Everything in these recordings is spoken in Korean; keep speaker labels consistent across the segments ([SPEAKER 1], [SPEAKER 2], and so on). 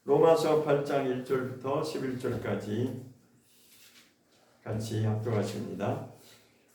[SPEAKER 1] 로마서 8장 1절부터 11절까지 같이 합독하십니다.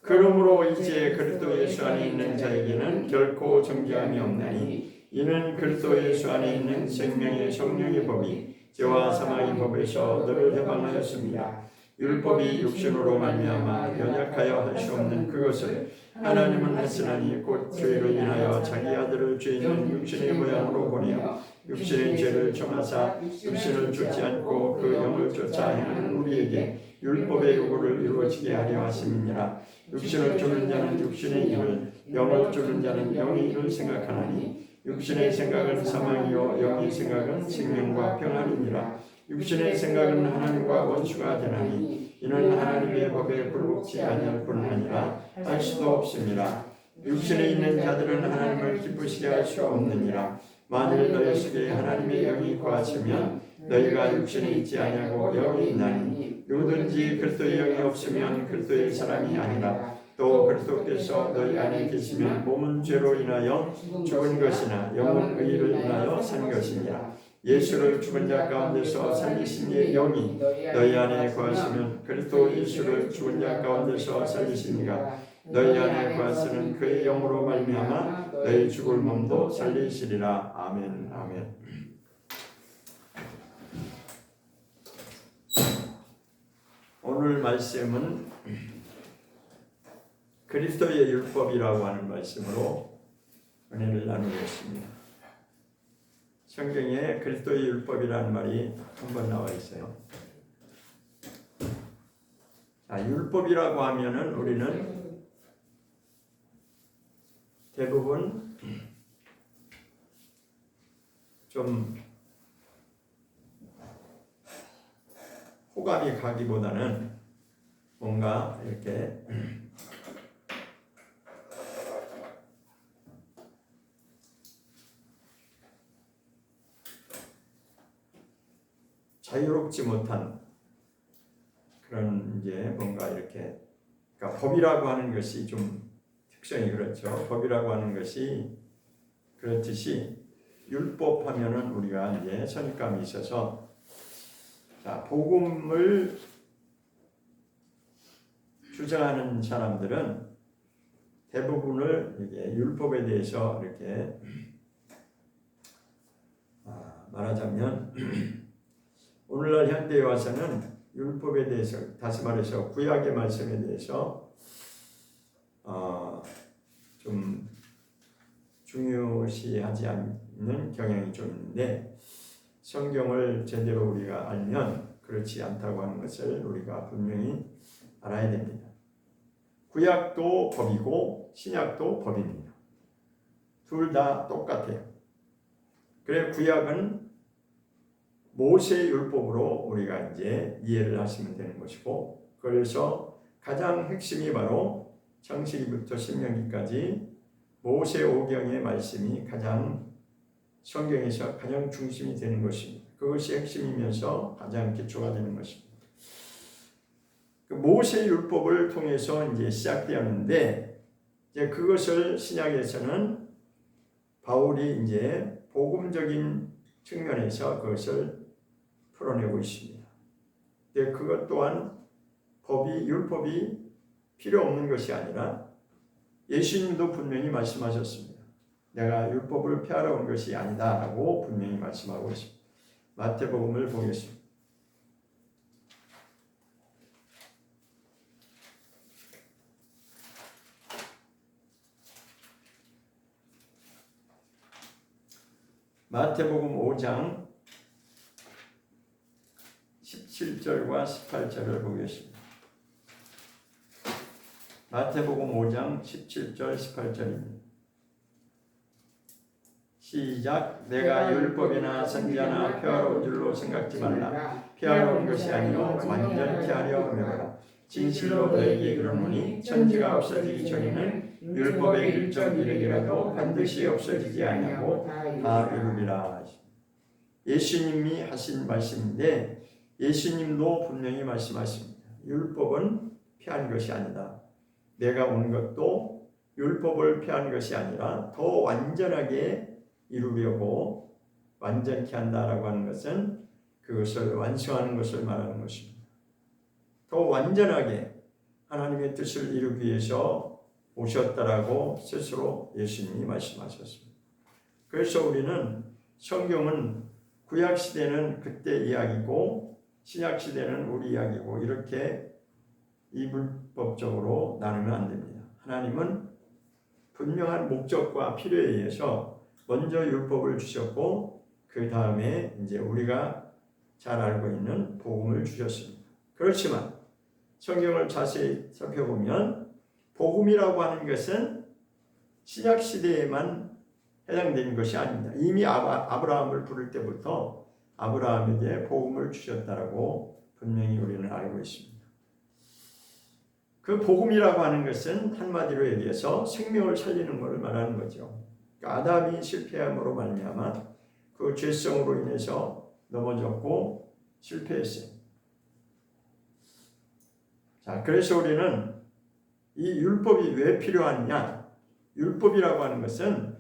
[SPEAKER 1] 그러므로 이제 그리스도 예수 안에 있는 자에게는 결코 정죄함이 없나니 이는 그리스도 예수 안에 있는 생명의 성령의 법이 죄와 사망의 법에서 늘 해방하였습니다. 율법이 육신으로 말미암아 연약하여 할 수 없는 그것을 하나님은 하시나니 곧 죄로 인하여 자기 아들을 죄 있는 육신의 모양으로 보내어 육신의 죄를 정하사 육신을 쫓지 않고 그 영을 쫓아 행하는 우리에게 율법의 요구를 이루어지게 하려 하심이니라. 육신을 쫓는 자는 육신의 일을, 영을 쫓는 자는 영의 일을 생각하나니 육신의 생각은 사망이요 영의 생각은 생명과 평안이니라. 육신의 생각은 하나님과 원수가 되나니 이는 하나님의 법에 굴복지 아니할 뿐 아니라 할 수도 없습니다. 육신에 있는 자들은 하나님을 기쁘시게 할 수 없느니라. 만일 너희 속에 하나님의 영이 거하시면 너희가 육신에 있지 아니하고 영이 있나니 누구든지 그리스도의 영이 없으면 그리스도의 사람이 아니라. 또 그리스도께서 너희 안에 계시면 몸은 죄로 인하여 죽은 것이나 영은 의를 인하여 산 것이니라. 예수를 죽은 자 가운데서 살리신 이의 영이 너희 안에 거하시면 그리스도 예수를 죽은 자 가운데서 살리시니가 너희 안에 거하시는 그의 영으로 말미암아 너희 죽을 몸도 살리시리라. 아멘. 아멘. 오늘 말씀은 그리스도의 율법이라고 하는 말씀으로 은혜를 나누겠습니다. 성경에 그리스도의 율법이라는 말이 한 번 나와 있어요. 자, 율법이라고 하면은 우리는 대부분 좀 호감이 가기보다는 뭔가 이렇게 자유롭지 못한 그런 이제 뭔가 이렇게 그러니까 법이라고 하는 것이 좀 특성이 그렇죠. 법이라고 하는 것이 그렇듯이 율법 하면은 우리가 이제 선입감이 있어서 자, 복음을 주장하는 사람들은 대부분을 이게 율법에 대해서 이렇게 말하자면 오늘날 현대에 와서는 율법에 대해서 다시 말해서 구약의 말씀에 대해서 좀 중요시하지 않는 경향이 좀 있는데 성경을 제대로 우리가 알면 그렇지 않다고 하는 것을 우리가 분명히 알아야 됩니다. 구약도 법이고 신약도 법입니다. 둘 다 똑같아요. 그래 구약은 모세 율법으로 우리가 이제 이해를 하시면 되는 것이고 그래서 가장 핵심이 바로 창세기부터 신명기까지 모세 오경의 말씀이 가장 성경에서 가장 중심이 되는 것입니다. 그것이 핵심이면서 가장 기초가 되는 것입니다. 모세 율법을 통해서 이제 시작되었는데 이제 그것을 신약에서는 바울이 이제 복음적인 측면에서 그것을 풀어내고 있습니다. 근데 그것 또한 율법이 필요 없는 것이 아니라 예수님도 분명히 말씀하셨습니다. 내가 율법을 폐하러 온 것이 아니다라고 분명히 말씀하고 있습니다. 마태복음을 보겠습니다. 마태복음 5장 17절과 18절을 보겠습니다. 마태복음 5장 17절 18절입니다. 시작. 내가 율법이나 선지자나 폐하러 온 줄로 생각지 말라. 폐하러 온 것이 아니요 완전케 하려 함이로라. 진실로 너희에게 이르노니 천지가 없어지기 전에는 율법의 일정 이르기라도 반드시 없어지지 아니하고 다 이루리라. 예수님이 하신 말씀인데 예수님도 분명히 말씀하십니다. 율법은 폐한 것이 아니다. 내가 온 것도 율법을 폐한 것이 아니라 더 완전하게 이루려고 완전케 한다라고 하는 것은 그것을 완성하는 것을 말하는 것입니다. 더 완전하게 하나님의 뜻을 이루기 위해서 오셨다라고 스스로 예수님이 말씀하셨습니다. 그래서 우리는 성경은 구약시대는 그때 이야기고 신약시대는 우리 이야기고 이렇게 이불법적으로 나누면 안 됩니다. 하나님은 분명한 목적과 필요에 의해서 먼저 율법을 주셨고 그 다음에 이제 우리가 잘 알고 있는 복음을 주셨습니다. 그렇지만 성경을 자세히 살펴보면 복음이라고 하는 것은 신약시대에만 해당되는 것이 아닙니다. 이미 아브라함을 부를 때부터 아브라함에게 복음을 주셨다라고 분명히 우리는 알고 있습니다. 그 복음이라고 하는 것은 한마디로 얘기해서 생명을 살리는 것을 말하는 거죠. 그러니까 아담이 실패함으로 말미암아 그 죄성으로 인해서 넘어졌고 실패했어요. 자, 그래서 우리는 이 율법이 왜 필요하냐? 율법이라고 하는 것은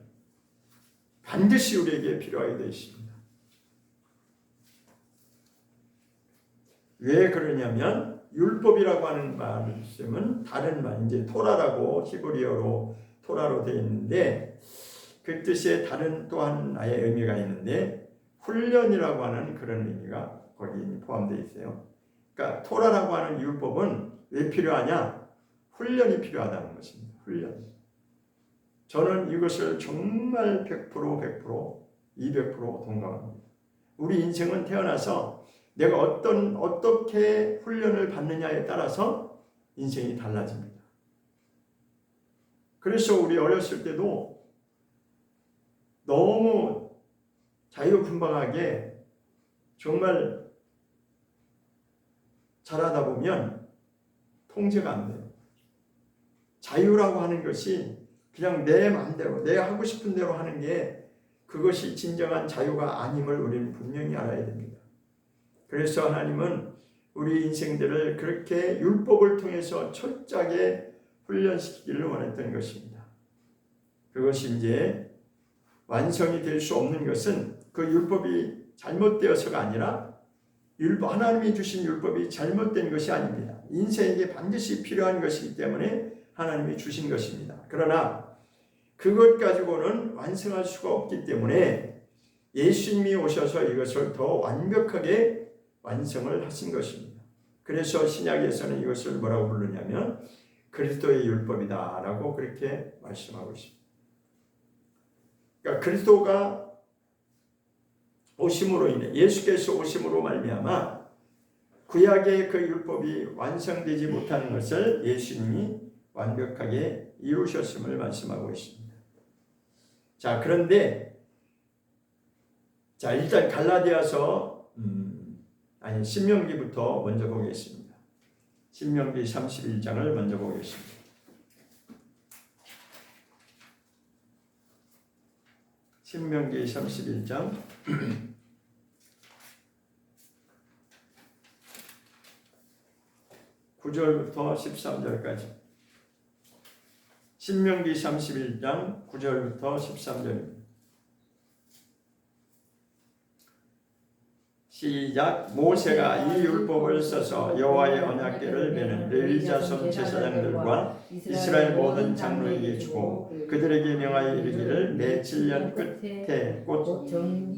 [SPEAKER 1] 반드시 우리에게 필요하게 되어 있습니다. 왜 그러냐면 율법이라고 하는 말씀은 다른 말, 이제 토라라고 히브리어로 토라로 되어 있는데 그 뜻에 다른 또 하나의 의미가 있는데 훈련이라고 하는 그런 의미가 거기 포함되어 있어요. 그러니까 토라라고 하는 율법은 왜 필요하냐? 훈련이 필요하다는 것입니다. 훈련. 저는 이것을 정말 100%, 200% 동감합니다. 우리 인생은 태어나서 내가 어떻게 훈련을 받느냐에 따라서 인생이 달라집니다. 그래서 우리 어렸을 때도 너무 자유분방하게 정말 자라다 보면 통제가 안 돼요. 자유라고 하는 것이 그냥 내 마음대로 내가 하고 싶은 대로 하는 게 그것이 진정한 자유가 아님을 우리는 분명히 알아야 됩니다. 그래서 하나님은 우리 인생들을 그렇게 율법을 통해서 철저하게 훈련시키기를 원했던 것입니다. 그것이 이제 완성이 될 수 없는 것은 그 율법이 잘못되어서가 아니라 하나님이 주신 율법이 잘못된 것이 아닙니다. 인생에게 반드시 필요한 것이기 때문에 하나님이 주신 것입니다. 그러나 그것 가지고는 완성할 수가 없기 때문에 예수님이 오셔서 이것을 더 완벽하게 완성을 하신 것입니다. 그래서 신약에서는 이것을 뭐라고 부르냐면 그리스도의 율법이다 라고 그렇게 말씀하고 있습니다. 그러니까 그리스도가 오심으로 인해 예수께서 오심으로 말미암아 구약의 그 율법이 완성되지 못하는 것을 예수님이 완벽하게 이루셨음을 말씀하고 있습니다. 자, 그런데 일단 갈라디아서 신명기부터 먼저 보겠습니다. 신명기 31장을 먼저 보겠습니다. 신명기 31장 9절부터 13절까지. 신명기 31장 9절부터 13절입니다. 시작. 모세가 이 율법을 써서 여호와의 언약궤를 메는 레위 자손 제사장들과 이스라엘 모든 장로에게 주고 그들에게 명하여 이르기를 매 7년 끝에 곧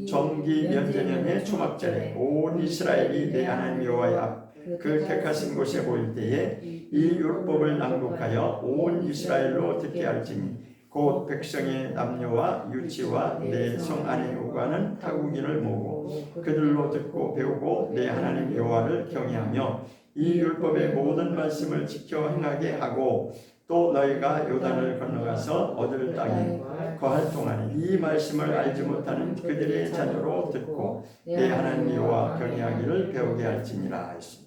[SPEAKER 1] 정기 면제년의 초막절에 온 이스라엘이 내 하나님 여호와의 앞 그 택하신 곳에 모일 때에 이 율법을 낭독하여 온 이스라엘로 듣게 할지니 곧 백성의 남녀와 유치와 내 성 안에 오가는 타국인을 모으고 그들로 듣고 배우고 내 하나님 여호와를 경외하며 이 율법의 모든 말씀을 지켜 행하게 하고 또 너희가 요단을 건너가서 얻을 땅에 거할 동안에 이 말씀을 알지 못하는 그들의 자녀로 듣고 내 하나님 여호와 경외하기를 배우게 할지니라 했습니다.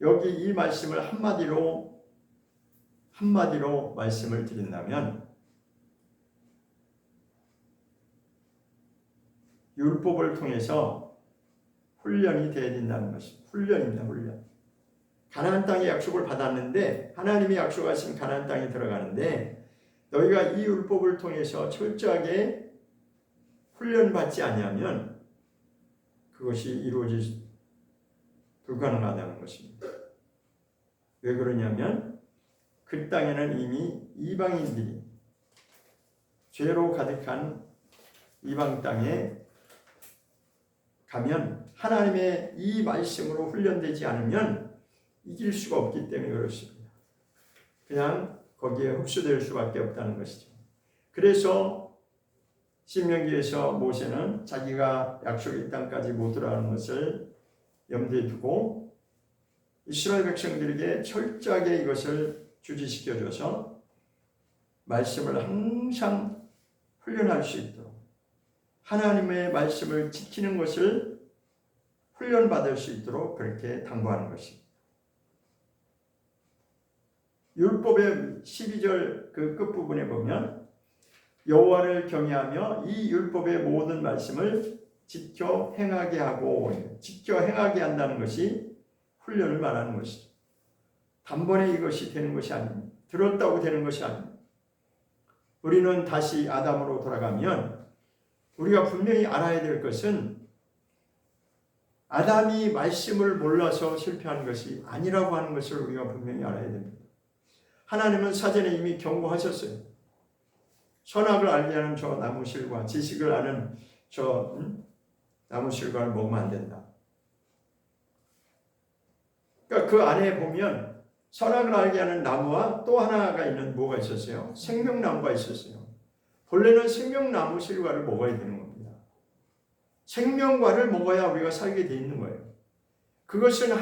[SPEAKER 1] 여기 이 말씀을 한마디로 말씀을 드린다면 율법을 통해서 훈련이 되어야 된다는 것입니다. 훈련입니다. 훈련. 가나안 땅의 약속을 받았는데 하나님이 약속하신 가나안 땅에 들어가는데 너희가 이 율법을 통해서 철저하게 훈련받지 아니하면 그것이 이루어질 불가능하다는 것입니다. 왜 그러냐면 그 땅에는 이미 이방인들이 죄로 가득한 이방 땅에 가면 하나님의 이 말씀으로 훈련되지 않으면 이길 수가 없기 때문에 그렇습니다. 그냥 거기에 흡수될 수밖에 없다는 것이죠. 그래서 신명기에서 모세는 자기가 약속의 땅까지 못 들어가는 것을 염두에 두고 이스라엘 백성들에게 철저하게 이것을 주지시켜줘서 말씀을 항상 훈련할 수 있도록 하나님의 말씀을 지키는 것을 훈련받을 수 있도록 그렇게 당부하는 것입니다. 율법의 12절 그 끝부분에 보면 여호와를 경외하며 이 율법의 모든 말씀을 지켜 행하게 하고, 지켜 행하게 한다는 것이 훈련을 말하는 것이죠. 단번에 이것이 되는 것이 아닙니다. 들었다고 되는 것이 아닙니다. 우리는 다시 아담으로 돌아가면 우리가 분명히 알아야 될 것은 아담이 말씀을 몰라서 실패한 것이 아니라고 하는 것을 우리가 분명히 알아야 됩니다. 하나님은 사전에 이미 경고하셨어요. 선악을 알게 하는 저 나무실과 지식을 아는 저 나무실과를 먹으면 안 된다. 그러니까 그 안에 보면 선악을 알게 하는 나무와 또 하나가 있는 뭐가 있었어요? 생명나무가 있었어요. 본래는 생명나무 실과를 먹어야 되는 겁니다. 생명과를 먹어야 우리가 살게 돼 있는 거예요. 그것은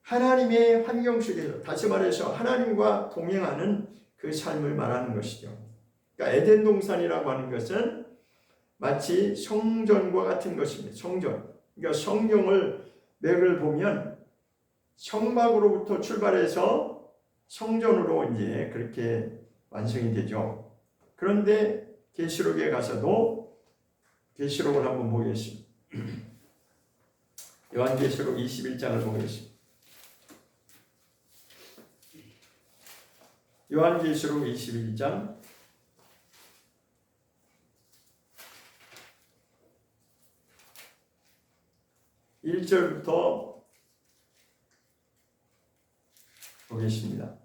[SPEAKER 1] 하나님의 환경 속에서, 다시 말해서 하나님과 동행하는 그 삶을 말하는 것이죠. 그러니까 에덴 동산이라고 하는 것은 마치 성전과 같은 것입니다. 성전. 그러니까 성경을 맥을 보면 성막으로부터 출발해서 성전으로 이제 그렇게 완성이 되죠. 그런데 계시록에 가서도 계시록을 한번 보겠습니다. 요한계시록 21장을 보겠습니다. 요한계시록 21장 1절부터 보겠습니다.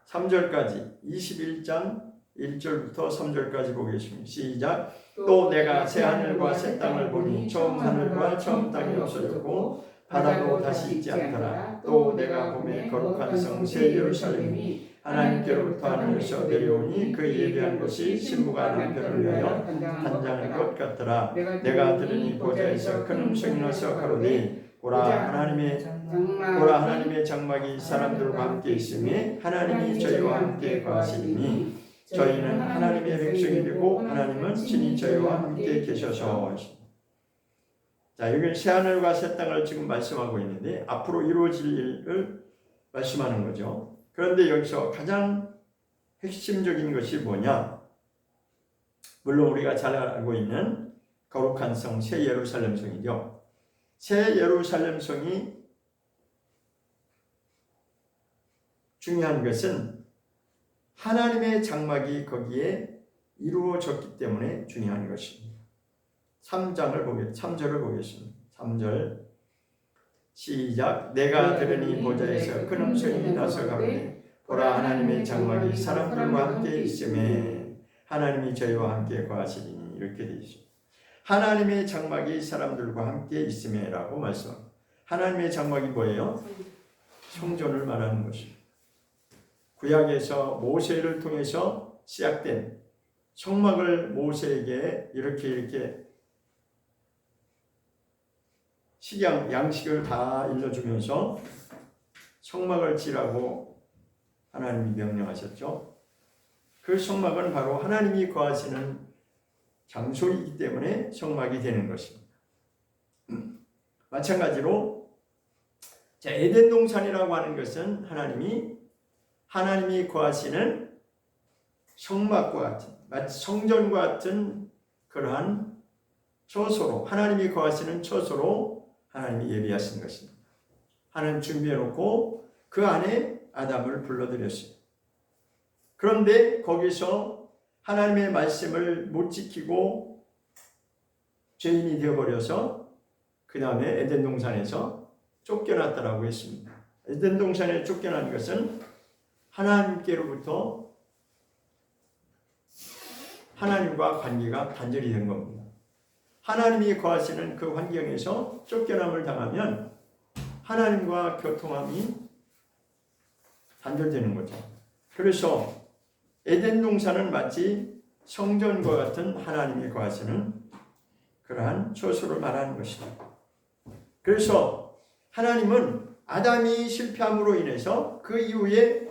[SPEAKER 1] 3절까지 21장 1절부터 3절까지 보겠습니다. 시작. 또 내가 새 하늘과 새 땅을 보니 처음 하늘과 처음 땅이 없어졌고 바다도 다시 있지 않더라. 또 내가 보매 거룩한 성 새 예루살렘이 하나님께로부터 하늘에서 내려오니 그 예비한 것이 신부가 남편을 위하여 단장할 것 같더라. 내가 들으니 보좌에서 큰 음성이 나서 가로되 보라 하나님의 장막이 사람들과 함께 있으니 하나님이 저희와 함께 거하시니 저희는 하나님의 백성이 되고 하나님은 친히 저희와 함께 계셔서. 자, 여기 새하늘과 새 땅을 지금 말씀하고 있는데 앞으로 이루어질 일을 말씀하는 거죠. 그런데 여기서 가장 핵심적인 것이 뭐냐? 물론 우리가 잘 알고 있는 거룩한 성 새 예루살렘 성이죠. 새 예루살렘 성이 중요한 것은 하나님의 장막이 거기에 이루어졌기 때문에 중요한 것입니다. 3절을 보겠습니다. 3절 시작. 내가 들으니 보좌에서 큰 음성이 나서 가로되 보라 하나님의 장막이 사람들과 함께 있음에 하나님이 저희와 함께 거하시리니. 이렇게 되어 있습니다. 하나님의 장막이 사람들과 함께 있음에라고 말씀합니다. 하나님의 장막이 뭐예요? 성전을 말하는 것입니다. 구약에서 모세를 통해서 시작된 성막을 모세에게 이렇게 양식을 다 일러주면서 성막을 지라고 하나님이 명령하셨죠. 그 성막은 바로 하나님이 거하시는 장소이기 때문에 성막이 되는 것입니다. 마찬가지로 에덴 동산이라고 하는 것은 하나님이 거하시는 성막과 같은, 마치 성전과 같은 그러한 처소로, 하나님이 거하시는 처소로 하나님이 예비하신 것입니다. 하나님 준비해 놓고 그 안에 아담을 불러들였어요. 그런데 거기서 하나님의 말씀을 못 지키고 죄인이 되어버려서 그 다음에 에덴 동산에서 쫓겨났다라고 했습니다. 에덴 동산에 쫓겨난 것은 하나님께로부터 하나님과 관계가 단절이 된 겁니다. 하나님이 거하시는 그 환경에서 쫓겨남을 당하면 하나님과 교통함이 단절되는 거죠. 그래서 에덴 동산은 마치 성전과 같은 하나님이 거하시는 그러한 처소를 말하는 것이다. 그래서 하나님은 아담이 실패함으로 인해서 그 이후에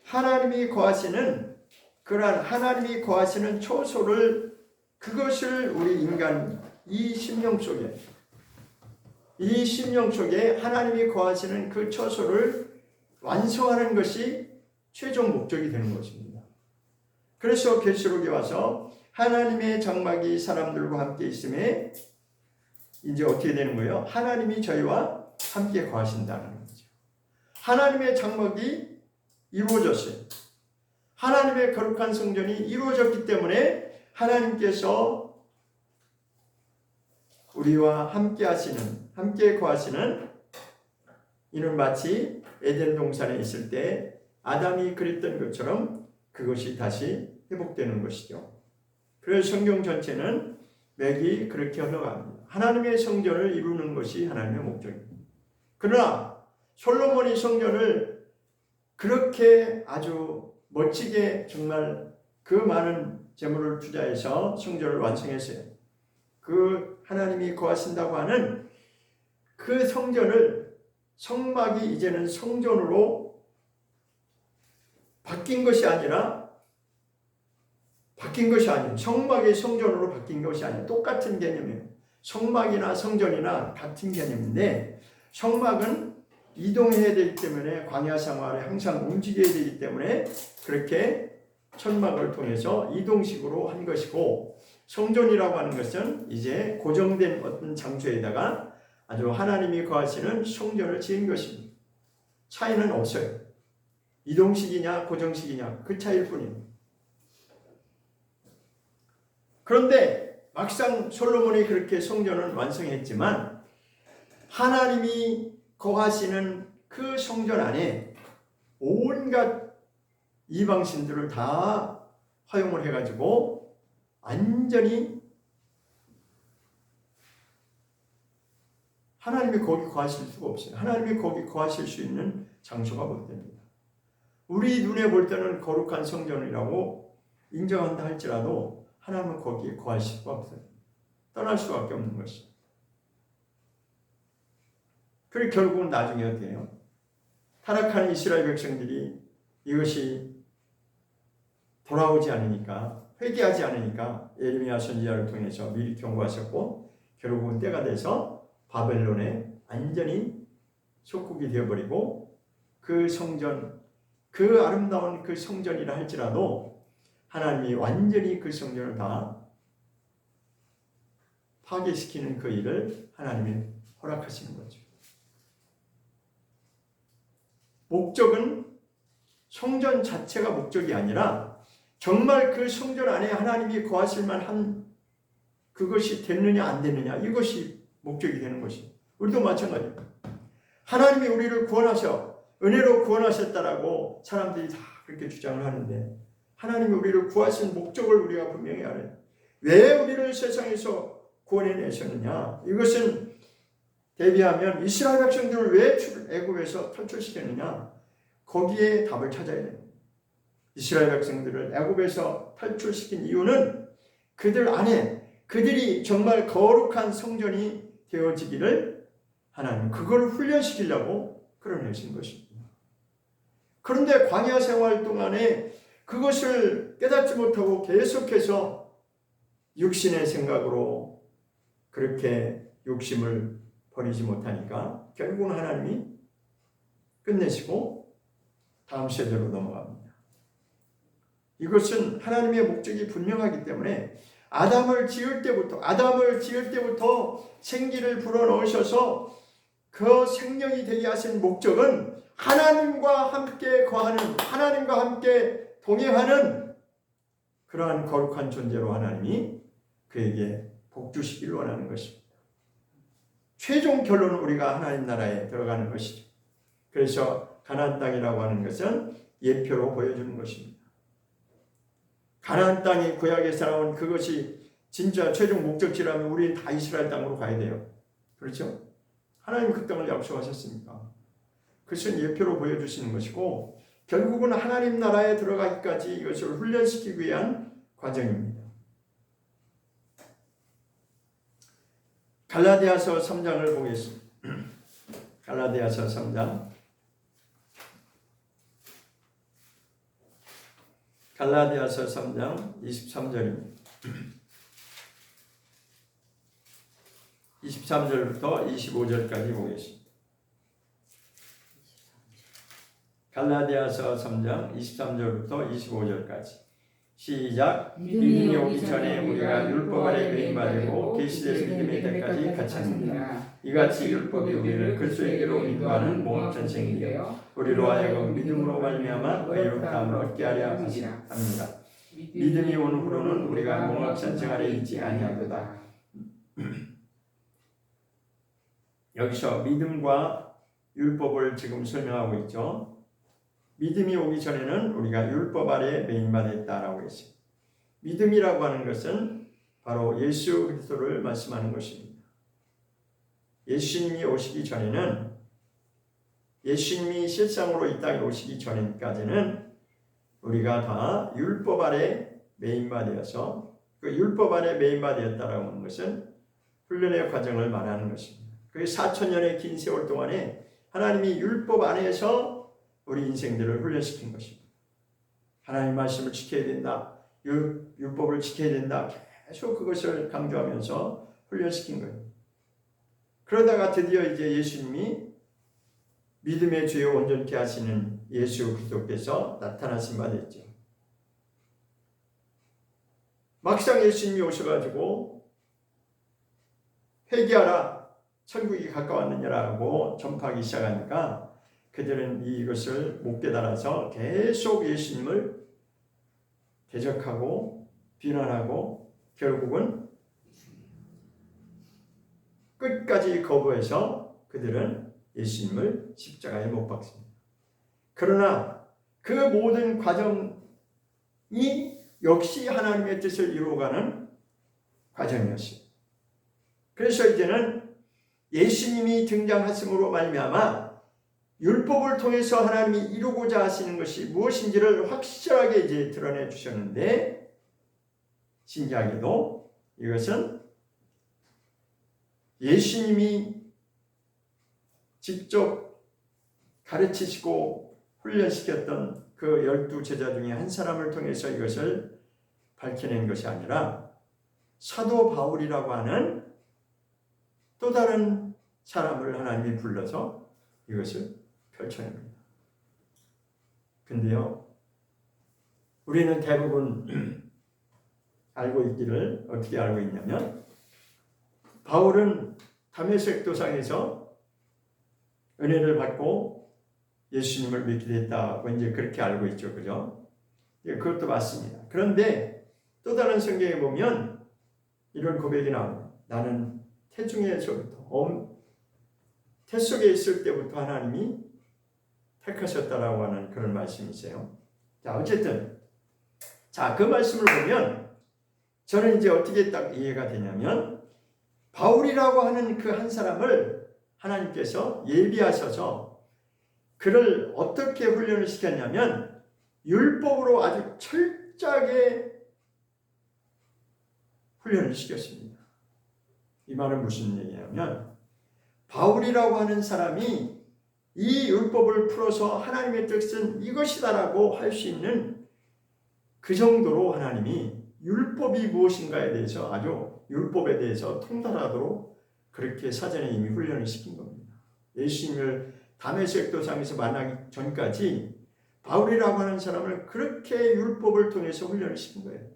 [SPEAKER 1] 하나님이 거하시는 그러한 하나님이 거하시는 처소를 그것을 우리 인간 이 심령 속에 하나님이 거하시는 그 처소를 완성하는 것이 최종 목적이 되는 것입니다. 그래서 계시록에 와서 하나님의 장막이 사람들과 함께 있음에 이제 어떻게 되는 거예요? 하나님이 저희와 함께 거하신다는 거죠. 하나님의 장막이 이루어졌어요. 하나님의 거룩한 성전이 이루어졌기 때문에 하나님께서 우리와 함께 거하시는 이는 마치 에덴 동산에 있을 때 아담이 그랬던 것처럼 그것이 다시 회복되는 것이죠. 그래서 성경 전체는 맥이 그렇게 흘러갑니다. 하나님의 성전을 이루는 것이 하나님의 목적입니다. 그러나 솔로몬이 성전을 그렇게 아주 멋지게 정말 그 많은 재물을 투자해서 성전을 완성했어요. 그 하나님이 거하신다고 하는 그 성전을 성막이 이제는 성전으로 바뀐 것이 아니라 성막이 성전으로 바뀐 것이 아니라 똑같은 개념이에요. 성막이나 성전이나 같은 개념인데 성막은 이동해야 되기 때문에 광야 생활에 항상 움직여야 되기 때문에 그렇게 천막을 통해서 이동식으로 한 것이고 성전이라고 하는 것은 이제 고정된 어떤 장소에다가 아주 하나님이 거하시는 성전을 지은 것입니다. 차이는 없어요. 이동식이냐 고정식이냐 그 차이일 뿐입니다. 그런데 막상 솔로몬이 그렇게 성전을 완성했지만 하나님이 거하시는 그 성전 안에 온갖 이방신들을 다 허용을 해가지고 완전히 하나님이 거기 거하실 수가 없어요. 하나님이 거기 거하실 수 있는 장소가 못 됩니다. 우리 눈에 볼 때는 거룩한 성전이라고 인정한다 할지라도 하나님은 거기에 거하실 수가 없어요. 떠날 수밖에 없는 것이죠. 그리고 결국은 나중에 어떻게 해요? 타락한 이스라엘 백성들이 이것이 돌아오지 않으니까 회개하지 않으니까 예레미야 선지자를 통해서 미리 경고하셨고 결국은 때가 돼서 바벨론에 완전히 속국이 되어버리고 그 성전 그 아름다운 그 성전이라 할지라도 하나님이 완전히 그 성전을 다 파괴시키는 그 일을 하나님이 허락하시는 거죠. 목적은 성전 자체가 목적이 아니라 정말 그 성전 안에 하나님이 거하실 만한 그것이 됐느냐 안 됐느냐 이것이 목적이 되는 것이 우리도 마찬가지입니다. 하나님이 우리를 구원하셔 은혜로 구원하셨다라고 사람들이 다 그렇게 주장을 하는데 하나님이 우리를 구하신 목적을 우리가 분명히 알아요. 왜 우리를 세상에서 구원해내셨느냐 이것은 대비하면 이스라엘 백성들을 왜 애굽에서 탈출시켰느냐 거기에 답을 찾아야 됩니다. 이스라엘 백성들을 애굽에서 탈출시킨 이유는 그들 안에 그들이 정말 거룩한 성전이 되어지기를 하나님 그걸 훈련시키려고 끌어내신 것입니다. 그런데 광야 생활 동안에 그것을 깨닫지 못하고 계속해서 육신의 생각으로 그렇게 욕심을 버리지 못하니까 결국은 하나님이 끝내시고 다음 세대로 넘어갑니다. 이것은 하나님의 목적이 분명하기 때문에 아담을 지을 때부터 생기를 불어넣으셔서 그 생명이 되게 하신 목적은 하나님과 함께 거하는, 하나님과 함께 동행하는 그러한 거룩한 존재로 하나님이 그에게 복주시기를 원하는 것입니다. 최종 결론은 우리가 하나님 나라에 들어가는 것이죠. 그래서 가나안 땅이라고 하는 것은 예표로 보여주는 것입니다. 가나안 땅이 구약에서 나온 그것이 진짜 최종 목적지라면 우리는 다 이스라엘 땅으로 가야 돼요. 그렇죠? 하나님 그 땅을 약속하셨습니까? 그것은 예표로 보여주시는 것이고 결국은 하나님 나라에 들어가기까지 이것을 훈련시키기 위한 과정입니다. 갈라디아서 3장을 보겠습니다. 갈라디아서 3장. 갈라디아서 3장 23절입니다. 23절부터 25절까지 보겠습니다. 갈라디아서 3장 23절부터 25절까지 시작. 믿음이 오기 전에 우리가 율법 아래 매임받고 계시되신 믿음의 때까지 갇혔습니다. 이같이 율법이 우리를 그리스도에게로 인도하는 모험전쟁이요 우리로 하여금 믿음으로 말미암아 의롭다함을 얻게 하려 합니다. 믿음이 오는 후로는 우리가 모험전쟁 아래 있지 아니하도다. 여기서 믿음과 율법을 지금 설명하고 있죠. 믿음이 오기 전에는 우리가 율법 아래 매임받았다라고 했어요. 믿음이라고 하는 것은 바로 예수 그리스도를 말씀하는 것입니다. 예수님이 오시기 전에는, 예수님이 실상으로 이 땅에 오시기 전까지는 우리가 다 율법 아래 매임받아서, 그 율법 아래 매임받았다라고 하는 것은 훈련의 과정을 말하는 것입니다. 그 4,000년의 긴 세월 동안에 하나님이 율법 안에서 우리 인생들을 훈련시킨 것입니다. 하나님 말씀을 지켜야 된다. 율법을 지켜야 된다. 계속 그것을 강조하면서 훈련시킨 거예요. 그러다가 드디어 이제 예수님이 믿음의 주요 온전케 하시는 예수 그리스도께서 나타나신 바 됐죠. 막상 예수님이 오셔가지고 회개하라, 천국이 가까웠느냐라고 전파하기 시작하니까 그들은 이것을 못 깨달아서 계속 예수님을 대적하고 비난하고 결국은 끝까지 거부해서 그들은 예수님을 십자가에 못 박습니다. 그러나 그 모든 과정이 역시 하나님의 뜻을 이루어가는 과정이었습니다. 그래서 이제는 예수님이 등장하심으로 말미암아 율법을 통해서 하나님이 이루고자 하시는 것이 무엇인지를 확실하게 이제 드러내 주셨는데, 신기하게도 이것은 예수님이 직접 가르치시고 훈련시켰던 그 12 제자 중에 한 사람을 통해서 이것을 밝혀낸 것이 아니라 사도 바울이라고 하는 또 다른 사람을 하나님이 불러서 이것을 펼쳐냅니다. 근데요, 우리는 대부분 알고 있기를 어떻게 알고 있냐면, 바울은 다메섹 도상에서 은혜를 받고 예수님을 믿게 됐다고 이제 그렇게 알고 있죠. 그죠? 그것도 맞습니다. 그런데 또 다른 성경에 보면 이런 고백이 나옵니다. 나는 태중에서부터, 태 속에 있을 때부터 하나님이 택하셨다라고 하는 그런 말씀이세요. 자, 어쨌든 그 말씀을 보면 저는 이제 어떻게 딱 이해가 되냐면, 바울이라고 하는 그 한 사람을 하나님께서 예비하셔서 그를 어떻게 훈련을 시켰냐면 율법으로 아주 철저하게 훈련을 시켰습니다. 이 말은 무슨 얘기냐면, 바울이라고 하는 사람이 이 율법을 풀어서 하나님의 뜻은 이것이다라고 할 수 있는 그 정도로 하나님이 율법이 무엇인가에 대해서, 아주 율법에 대해서 통달하도록 그렇게 사전에 이미 훈련을 시킨 겁니다. 예수님을 다메섹 도상에서 만나기 전까지 바울이라고 하는 사람을 그렇게 율법을 통해서 훈련을 시킨 거예요.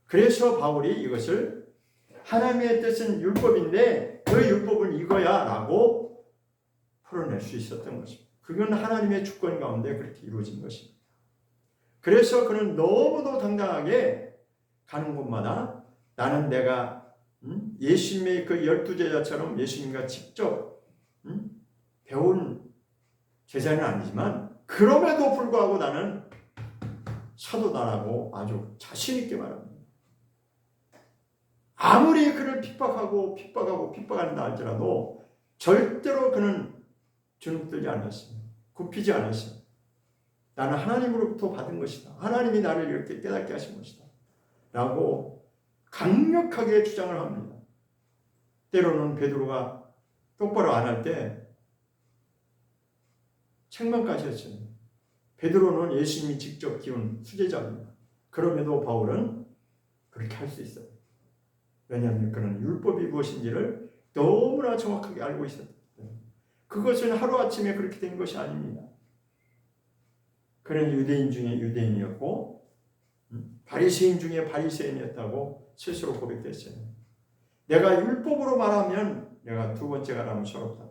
[SPEAKER 1] 그래서 바울이 이것을 하나님의 뜻은 율법인데 그 율법은 이거야 라고 풀어낼 수 있었던 것입니다. 그건 하나님의 주권 가운데 그렇게 이루어진 것입니다. 그래서 그는 너무도 당당하게 가는 곳마다 나는 내가 예수님의 그 12제자처럼 예수님과 직접 배운 제자는 아니지만 그럼에도 불구하고 나는 사도다라고 아주 자신 있게 말합니다. 아무리 그를 핍박한다 할지라도 절대로 그는 주눅들지 않았습니다. 굽히지 않았습니다. 나는 하나님으로부터 받은 것이다. 하나님이 나를 이렇게 깨닫게 하신 것이다. 라고 강력하게 주장을 합니다. 때로는 베드로가 똑바로 안 할 때 책망까지 했어요. 베드로는 예수님이 직접 키운 수제자입니다. 그럼에도 바울은 그렇게 할 수 있어요. 왜냐하면 그는 율법이 무엇인지를 너무나 정확하게 알고 있었기 때문에. 그것은 하루아침에 그렇게 된 것이 아닙니다. 그는 유대인 중에 유대인이었고 바리새인 중에 바리새인이었다고 스스로 고백했어요. 내가 율법으로 말하면 내가 두 번째가 나면 서럽다.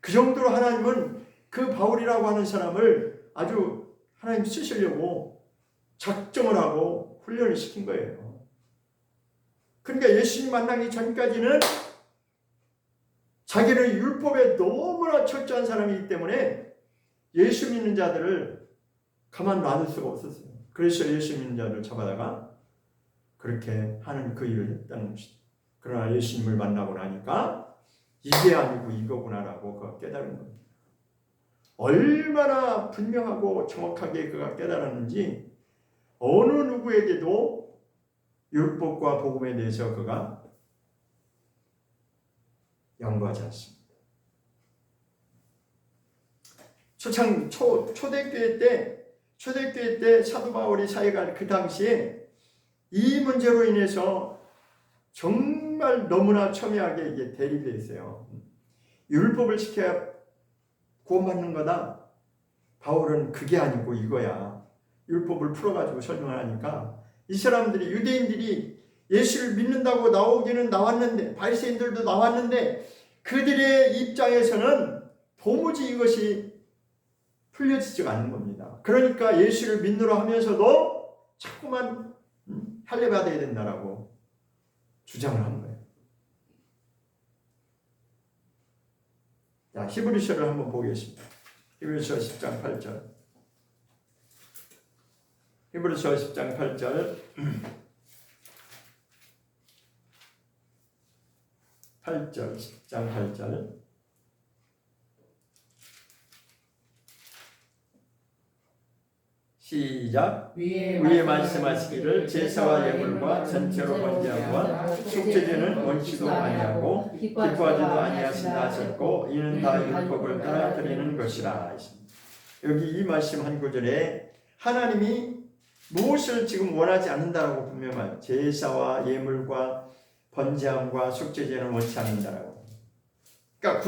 [SPEAKER 1] 그 정도로 하나님은 그 바울이라고 하는 사람을 아주 하나님 쓰시려고 작정을 하고 훈련을 시킨 거예요. 그러니까 예수님 만나기 전까지는 자기는 율법에 너무나 철저한 사람이기 때문에 예수 믿는 자들을 가만 놔둘 수가 없었어요. 그래서 예수 믿는 자들을 잡아다가 그렇게 하는 그 일을 했다는 것이죠. 그러나 예수님을 만나고 나니까 이게 아니고 이거구나라고 그가 깨달은 겁니다. 얼마나 분명하고 정확하게 그가 깨달았는지 어느 누구에게도 율법과 복음에 대해서 그가 양보하지 않습니다. 초대교회 때 사도 바울이 사역할 그 당시에 이 문제로 인해서 정말 너무나 첨예하게 이게 대립되어 있어요. 율법을 지켜야 구원받는 거다. 바울은 그게 아니고 이거야. 율법을 풀어가지고 설명을 하니까 이 사람들이 유대인들이 예수를 믿는다고 나오기는 나왔는데 바리새인들도 나왔는데 그들의 입장에서는 도무지 이것이 풀려지지가 않는 겁니다. 그러니까 예수를 믿노라 하면서도 자꾸만 할례받아야 된다라고 주장을 한 거예요. 자, 히브리서를 한번 보겠습니다. 히브리서 10장 8절. 히브리서 10장 8절. 8절, 10장 8절. 시작. 위에 말씀하시기를 제사와 예물과 전체로 번제함과 속죄제는 원치도 아니하고 기뻐하지도 아니하신다 하셨고 이는 다 율법을 따라 드리는 것이라. 여기 이 말씀 한 구절에 하나님이 무엇을 지금 원하지 않는다라고 분명해요. 제사와 예물과 번제함과 속죄제는 원치 않는다라고. 그러니까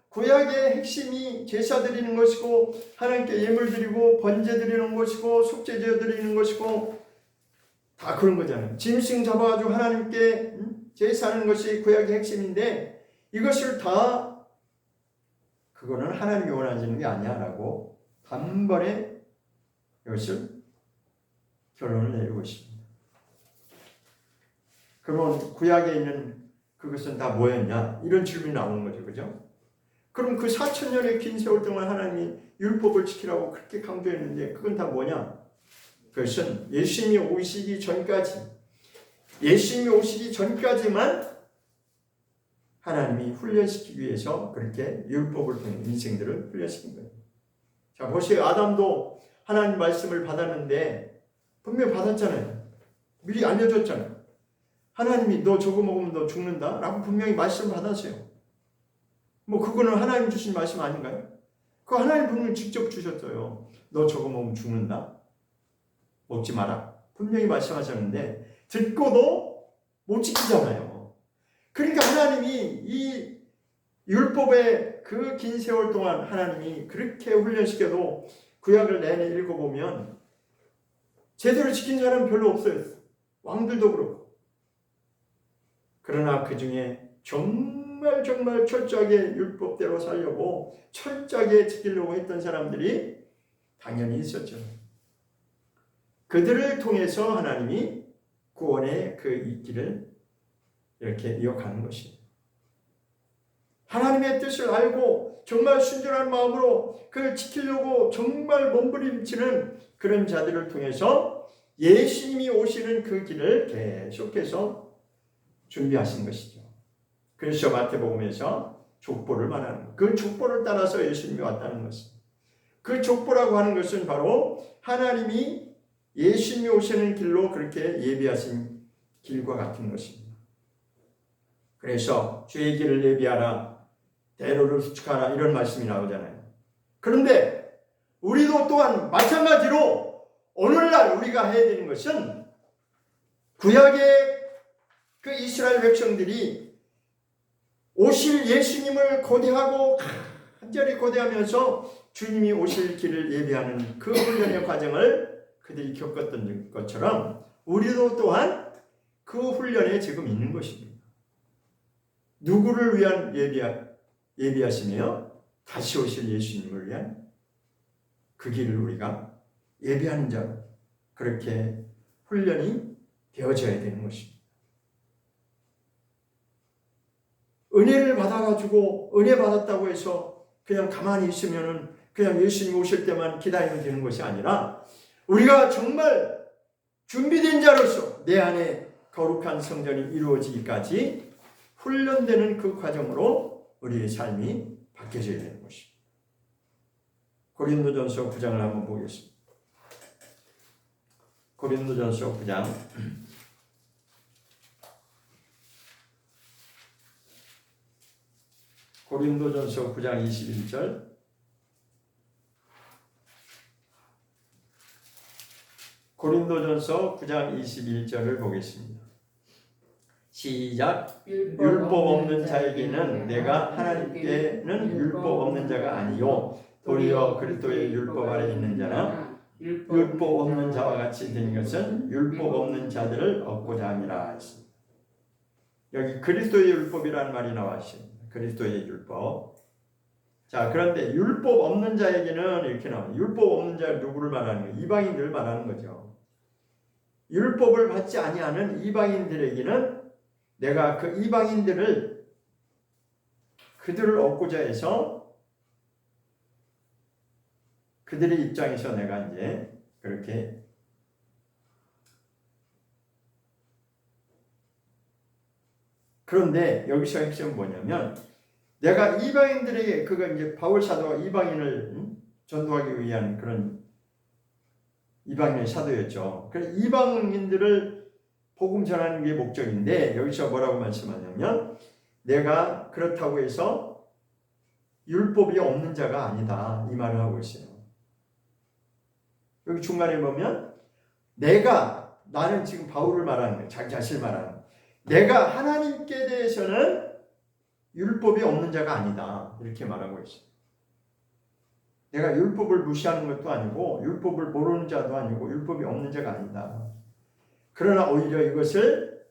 [SPEAKER 1] 구약의 핵심이 제사 드리는 것이고 하나님께 예물 드리고 번제 드리는 것이고 속죄제 드리는 것이고 다 그런 거잖아요. 짐승 잡아가지고 하나님께 제사하는 것이 구약의 핵심인데 이것을 다 그거는 하나님이 원하시는 게 아니야라고 단번에 이것을 결론을 내리고 있습니다. 그러면 구약에 있는 그것은 다 뭐였냐? 이런 질문이 나오는 거죠. 그죠? 그럼 그 4,000년의 긴 세월 동안 하나님이 율법을 지키라고 그렇게 강조했는데 그건 다 뭐냐? 그것은 예수님이 오시기 전까지만 하나님이 훈련시키기 위해서 그렇게 율법을 통해 인생들을 훈련시킨 거예요. 자, 보세요. 아담도 하나님 말씀을 받았는데 분명히 받았잖아요. 미리 알려줬잖아요. 하나님이 너 저거 먹으면 너 죽는다 라고 분명히 말씀을 받았어요. 뭐 그거는 하나님 주신 말씀 아닌가요? 그거 하나님 분명히 직접 주셨어요. 너 저거 먹으면 죽는다. 먹지 마라. 분명히 말씀하셨는데 듣고도 못 지키잖아요. 그러니까 하나님이 이 율법의 그 긴 세월 동안 하나님이 그렇게 훈련시켜도 구약을 내내 읽어보면 제대로 지킨 사람은 별로 없어요. 왕들도 그렇고. 그러나 그 중에 정말 정말 철저하게 율법대로 살려고 철저하게 지키려고 했던 사람들이 당연히 있었죠. 그들을 통해서 하나님이 구원의 그 길을 이렇게 이어가는 것입니다. 하나님의 뜻을 알고 정말 순전한 마음으로 그걸 지키려고 정말 몸부림치는 그런 자들을 통해서 예수님이 오시는 그 길을 계속해서 준비하신 것이죠. 그래서 마태복음에서 족보를 말하는 것. 그 족보를 따라서 예수님이 왔다는 것입니다. 그 족보라고 하는 것은 바로 하나님이 예수님이 오시는 길로 그렇게 예비하신 길과 같은 것입니다. 그래서 주의 길을 예비하라, 대로를 수축하라, 이런 말씀이 나오잖아요. 그런데 우리도 또한 마찬가지로 오늘날 우리가 해야 되는 것은 구약의 그 이스라엘 백성들이 오실 예수님을 고대하고 간절히 고대하면서 주님이 오실 길을 예비하는 그 훈련의 과정을 그들이 겪었던 것처럼 우리도 또한 그 훈련에 지금 있는 것입니다. 누구를 위한 예비하시며 다시 오실 예수님을 위한 그 길을 우리가 예비하는 자, 그렇게 훈련이 되어져야 되는 것입니다. 은혜를 받아가지고 은혜 받았다고 해서 그냥 가만히 있으면은 그냥 예수님 오실 때만 기다리면 되는 것이 아니라 우리가 정말 준비된 자로서 내 안에 거룩한 성전이 이루어지기까지 훈련되는 그 과정으로 우리의 삶이 바뀌어져야 되는 것입니다. 고린도전서 9장을 한번 보겠습니다. 고린도전서 9장 21절 고린도전서 9장 21절을 보겠습니다. 시작. 율법 없는 자에게는 내가 하나님께는 율법 없는 자가 아니요 도리어 그리스도의 율법 아래 있는 자나 율법 없는 자와 같이 된 것은 율법 없는 자들을 얻고자 함이라 했습니다. 여기 그리스도의 율법이라는 말이 나왔습니다. 그리스도의 율법. 자, 그런데 율법 없는 자에게는 이렇게 나와요. 율법 없는 자 누구를 말하는 거예요? 이방인들을 말하는 거죠. 율법을 받지 아니하는 이방인들에게는 내가 그 이방인들을 그들을 얻고자 해서 그들의 입장에서 내가 이제 그렇게 그런데 여기서 핵심은 뭐냐면 내가 이방인들에게 그가 이제 바울 사도가 이방인을 전도하기 위한 그런 이방인의 사도였죠. 그래서 이방인들을 복음 전하는 게 목적인데 여기서 뭐라고 말씀하냐면 내가 그렇다고 해서 율법이 없는 자가 아니다 이 말을 하고 있어요. 여기 중간에 보면 나는 지금 바울을 말하는 거예요. 자기 자신을 말하는 거예요. 내가 하나님께 대해서는 율법이 없는 자가 아니다 이렇게 말하고 있어요. 내가 율법을 무시하는 것도 아니고 율법을 모르는 자도 아니고 율법이 없는 자가 아니다. 그러나 오히려 이것을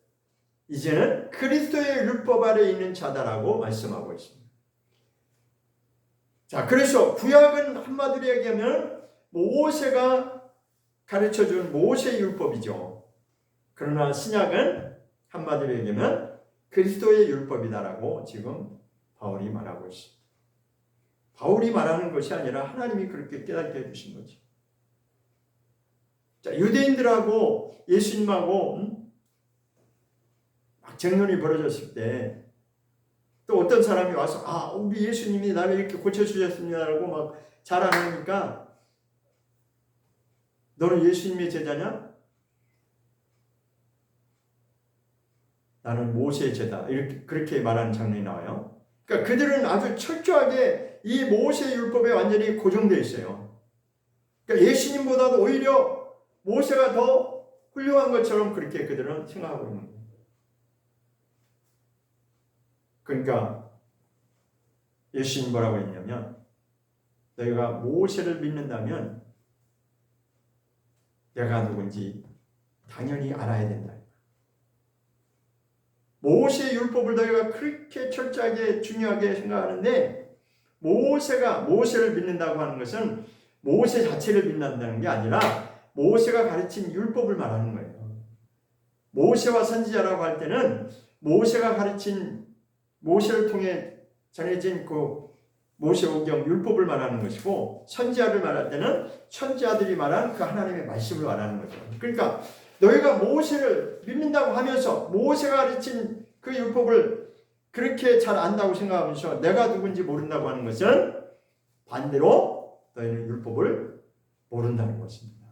[SPEAKER 1] 이제는 그리스도의 율법 아래 있는 자다라고 말씀하고 있습니다. 자, 그래서 구약은 한마디로 얘기하면 모세가 가르쳐준 모세의 율법이죠. 그러나 신약은 한마디로 얘기하면 그리스도의 율법이다라고 지금 바울이 말하고 있습니다. 바울이 말하는 것이 아니라 하나님이 그렇게 깨닫게 해주신 거죠. 자, 유대인들하고 예수님하고 막 쟁론이 벌어졌을 때 또 어떤 사람이 와서 우리 예수님이 나를 이렇게 고쳐주셨습니다라고 막 자랑하니까 너는 예수님의 제자냐? 나는 모세의 제자. 이렇게 그렇게 말하는 장면이 나와요. 그러니까 그들은 아주 철저하게 이 모세의 율법에 완전히 고정되어 있어요. 그러니까 예수님보다도 오히려 모세가 더 훌륭한 것처럼 그렇게 그들은 생각하고 있는 거예요. 그러니까 예수님 뭐라고 했냐면 너희가 모세를 믿는다면 내가 누군지 당연히 알아야 된다. 모세의 율법을 너희가 그렇게 철저하게 중요하게 생각하는데 모세를 믿는다고 하는 것은 모세 자체를 믿는다는 게 아니라 모세가 가르친 율법을 말하는 거예요. 모세와 선지자라고 할 때는 모세가 가르친 모세를 통해 전해진 그 모세오경 율법을 말하는 것이고 선지자를 말할 때는 선지자들이 말한 그 하나님의 말씀을 말하는 거죠. 그러니까 너희가 모세를 믿는다고 하면서 모세가 가르친 그 율법을 그렇게 잘 안다고 생각하면서 내가 누군지 모른다고 하는 것은 반대로 너희는 율법을 모른다는 것입니다.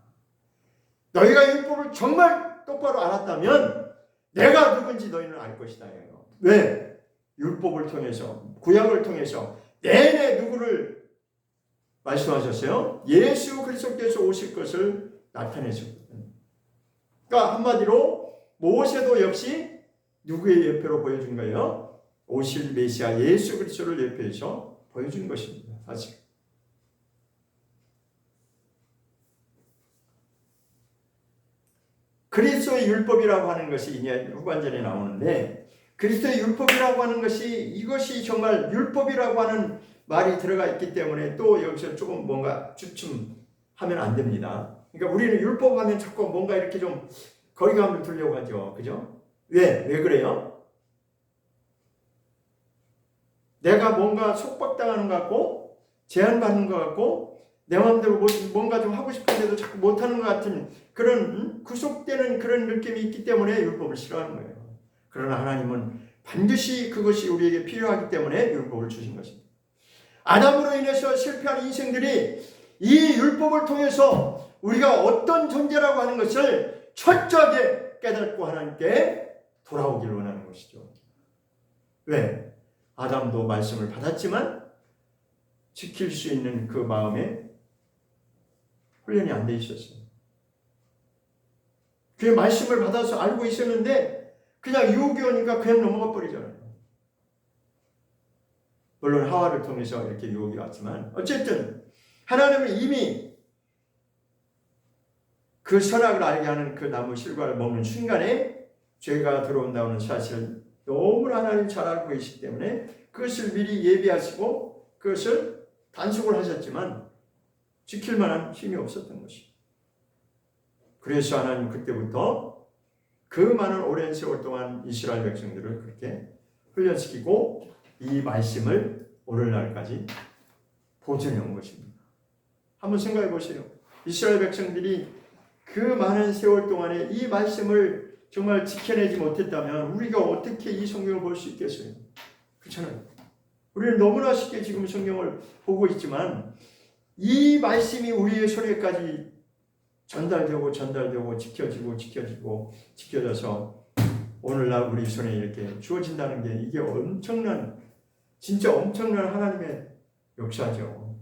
[SPEAKER 1] 너희가 율법을 정말 똑바로 알았다면 내가 누군지 너희는 알 것이다. 왜? 율법을 통해서 구약을 통해서 내내 누구를 말씀하셨어요? 예수 그리스도께서 오실 것을 나타내셨거든요. 그러니까 한마디로 모세도 역시 누구의 예표로 보여준 거예요? 오실 메시아 예수 그리스도를 예표해서 보여준 것입니다. 사실. 그리스도의 율법이라고 하는 것이 이제 후반전에 나오는데 그리스도의 율법이라고 하는 것이 이것이 정말 율법이라고 하는 말이 들어가 있기 때문에 또 여기서 조금 뭔가 주춤하면 안 됩니다. 그러니까 우리는 율법 하면 자꾸 뭔가 이렇게 좀 거리감을 두려고 하죠. 그죠? 왜 그래요? 내가 뭔가 속박당하는 것 같고 제한받는 것 같고 내 마음대로 뭔가 좀 하고 싶은데도 자꾸 못하는 것 같은 그런 구속되는 그런 느낌이 있기 때문에 율법을 싫어하는 거예요. 그러나 하나님은 반드시 그것이 우리에게 필요하기 때문에 율법을 주신 것입니다. 아담으로 인해서 실패한 인생들이 이 율법을 통해서 우리가 어떤 존재라고 하는 것을 철저하게 깨닫고 하나님께 돌아오기를 원하는 것이죠. 왜? 아담도 말씀을 받았지만 지킬 수 있는 그 마음에 훈련이 안 돼 있었어요. 그 말씀을 받아서 알고 있었는데 그냥 유혹이 오니까 그냥 넘어가 버리잖아요. 물론 하와를 통해서 이렇게 유혹이 왔지만 어쨌든 하나님은 이미 그 선악을 알게 하는 그 나무 실과를 먹는 순간에 죄가 들어온다는 사실을 너무나 하나님 잘 알고 계시기 때문에 그것을 미리 예비하시고 그것을 단속을 하셨지만 지킬 만한 힘이 없었던 것입니다. 그래서 하나님은 그때부터 그 많은 오랜 세월 동안 이스라엘 백성들을 그렇게 훈련시키고 이 말씀을 오늘날까지 보존해 온 것입니다. 한번 생각해 보세요. 이스라엘 백성들이 그 많은 세월 동안에 이 말씀을 정말 지켜내지 못했다면 우리가 어떻게 이 성경을 볼 수 있겠어요? 그렇잖아요. 우리는 너무나 쉽게 지금 성경을 보고 있지만 이 말씀이 우리의 손에까지 전달되고 지켜져서 오늘날 우리 손에 이렇게 주어진다는 게 이게 진짜 엄청난 하나님의 역사죠.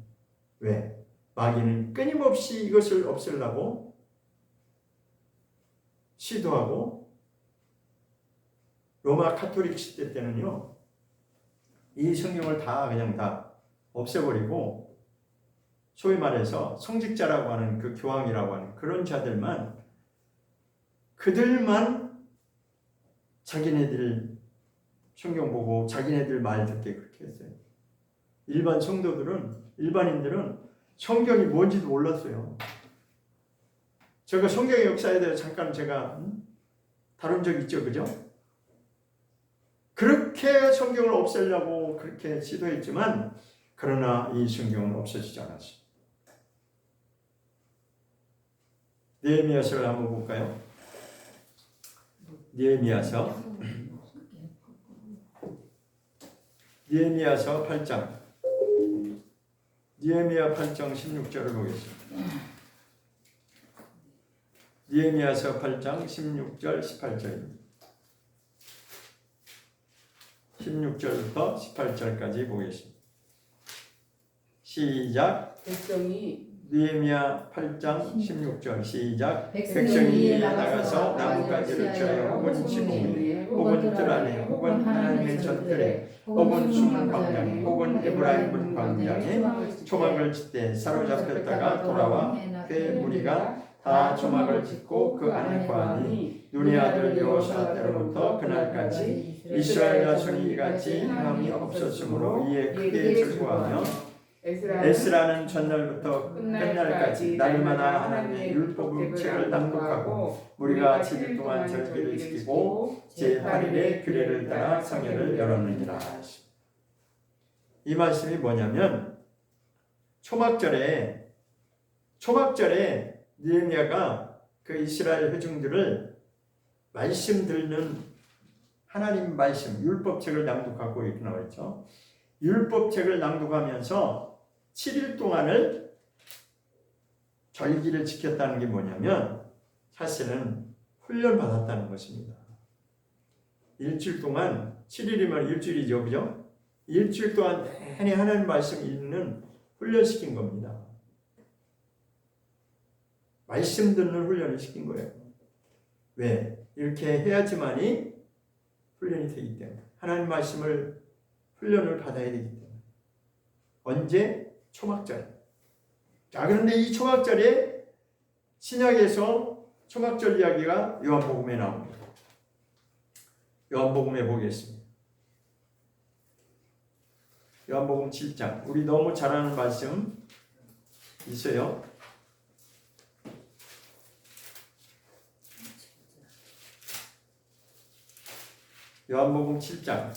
[SPEAKER 1] 왜? 마귀는 끊임없이 이것을 없애려고 시도하고 로마 카톨릭 시대 때는요 이 성경을 그냥 다 없애버리고 소위 말해서 성직자라고 하는 그 교황이라고 하는 그런 자들만 그들만 자기네들 성경 보고 자기네들 말 듣게 그렇게 했어요. 일반인들은 성경이 뭔지도 몰랐어요. 제가 성경의 역사에 대해서 잠깐 제가 다룬 적 있죠, 그죠? 그렇게 성경을 없애려고 그렇게 시도했지만 그러나 이 성경은 없어지지 않았어요. 느헤미야서를 한번 볼까요? 느헤미야서 8장 느헤미야 8장 16절을 보겠습니다. 느헤미야서 8장 16절 18절입니다. 16절부터 18절까지 보겠습니다. 시작. 느헤미야 8장 16절 시작. 백성이 나가서 나뭇가지를 취하여 혹은 지붕 혹은 뜰 안에 혹은 하나님의 전뜰에 혹은 숨은 광장에 혹은 에브라임 문 광장에 초막을 짓되 사로잡혔다가 돌아와 그 무리가 다 초막을 짓고 그 안에 거하니 눈의 아들 여호수아 때로부터 그날까지 이스라엘 자손이 이같이 행함이 없었으므로 이에 크게 즐거워하며 에스라는 전날부터 끝날까지 날마다 하나님의 율법의 책을 낭독하고 우리가 7일 동안 절기를 지키고 제8일에 규례를 따라 성회를 열었느니라. 이 말씀이 뭐냐면 초막절에 느헤미야가 그 이스라엘 회중들을 말씀 듣는 하나님 말씀 율법책을 낭독하고 이렇게 나와 있죠. 율법책을 낭독하면서 7일 동안을 절기를 지켰다는 게 뭐냐면 사실은 훈련 받았다는 것입니다. 일주일 동안 7일이면 일주일이죠, 그죠? 일주일 동안 내내 하나님 말씀 읽는 훈련시킨 겁니다. 말씀 듣는 훈련을 시킨 거예요. 왜? 이렇게 해야지만이 훈련이 되기 때문에 하나님 말씀을 훈련을 받아야 되기 때문에 언제? 초막절. 자, 그런데 이 초막절에 신약에서 초막절 이야기가 요한복음에 나옵니다. 요한복음에 보겠습니다. 요한복음 7장. 우리 너무 잘 아는 말씀 있어요. 요한복음 7장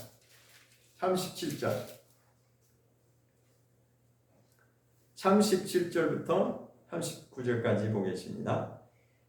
[SPEAKER 1] 37절 37절부터 39절까지 보겠습니다.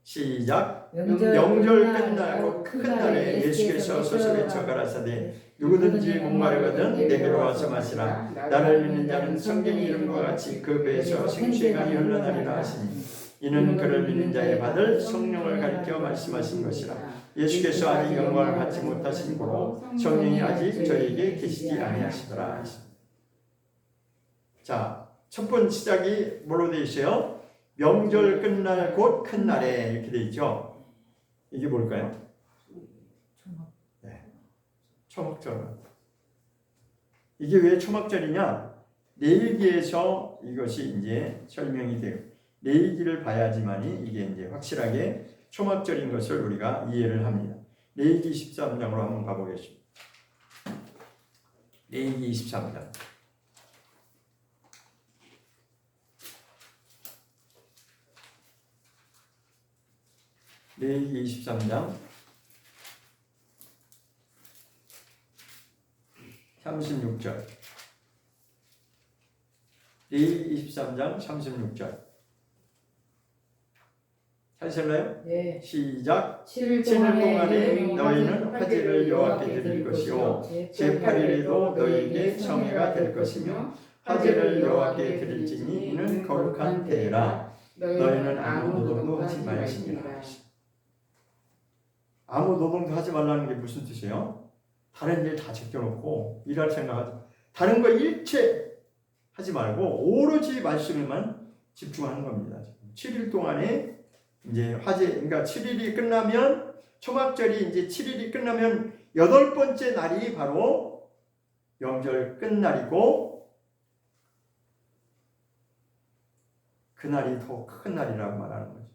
[SPEAKER 1] 시작. 명절 끝나고 큰 날에 예수께서 소설에쳐 가라사대 누구든지 목마르거든 내게로 와서 마시라. 나를 믿는 자는 성경의 이름과 같이 그 배에서 생수의 강이 흘러나리라 하시니 이는 그를 믿는 자의 받을 성령을 가리켜 말씀하신 것이라. 예수께서 아직 영광을 받지 못하신 고로 성령이 아직 저에게 계시지 아니하시더라. 자, 첫 번째 시작이 뭘로 되어 있어요? 명절 끝날 곧 큰 날에 이렇게 되어 있죠. 이게 뭘까요? 네, 초막절. 이게 왜 초막절이냐? 레위기에서 이것이 이제 설명이 돼요. 레위기를 봐야지만이 이게 이제 확실하게 초막절인 것을 우리가 이해를 합니다. 레위기 23장으로 한번 가보겠습니다. 레위기 23장. 레위기 23장 36절. 레위기 23장 36절. 하실래요?
[SPEAKER 2] 네.
[SPEAKER 1] 시작.
[SPEAKER 2] 7일
[SPEAKER 1] 7일 동안에 너희는 화제를 여호와께 드릴 것이요 제8일에도 너희에게 성회가 될 것이며 화제를 여호와께 드릴지니 이는 거룩한 때라. 너희는 아무 노동도 하지 말지니라. 아무 노동도 하지 말라는 게 무슨 뜻이에요? 다른 일 다 제껴놓고 일할 생각하지 다른 거 일체 하지 말고 오로지 말씀에만 집중하는 겁니다. 7일 동안에 이제 화제, 그러니까 7일이 끝나면 초막절이 이제 7일이 끝나면 8번째 날이 바로 명절 끝날이고 그날이 더 큰 날이라고 말하는 거죠.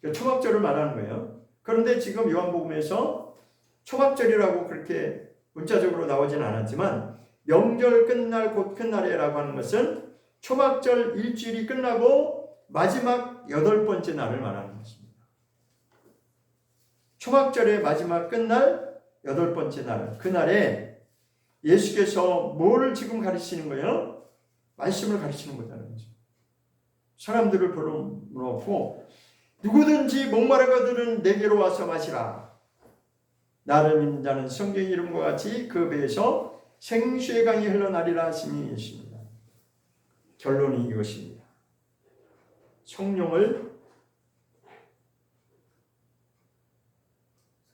[SPEAKER 1] 그러니까 초막절을 말하는 거예요. 그런데 지금 요한복음에서 초막절이라고 그렇게 문자적으로 나오진 않았지만 명절 끝날 곧 큰 날이라고 하는 것은 초막절 일주일이 끝나고 마지막 8번째 날을 말하는 것입니다. 초막절의 마지막 끝날 8번째 날, 그날에 예수께서 뭐를 지금 가르치는 거예요? 말씀을 가르치는 거잖아요. 사람들을 불러놓고 누구든지 목마르거든 내게로 와서 마시라. 나를 믿는 자는 성경 이름과 같이 그 배에서 생수의 강이 흘러나리라 하시니 예수입니다. 결론이 이것입니다. 성령을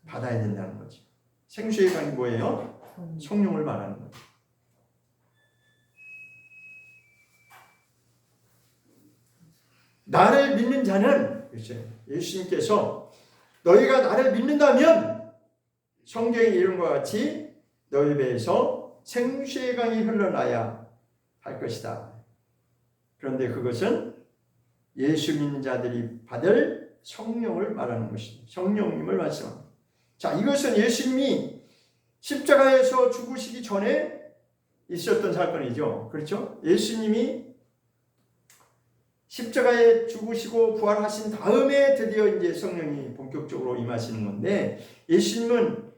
[SPEAKER 1] 받아야 된다는 거죠. 생수의 강이 뭐예요? 성령을 말하는 거죠. 나를 믿는 자는 예수님께서 너희가 나를 믿는다면 성경의 이름과 같이 너희 배에서 생수의 강이 흘러나야 할 것이다. 그런데 그것은 예수 믿는 자들이 받을 성령을 말하는 것입니다. 성령님을 말씀합니다. 자, 이것은 예수님이 십자가에서 죽으시기 전에 있었던 사건이죠. 그렇죠? 예수님이 십자가에 죽으시고 부활하신 다음에 드디어 이제 성령이 본격적으로 임하시는 건데, 예수님은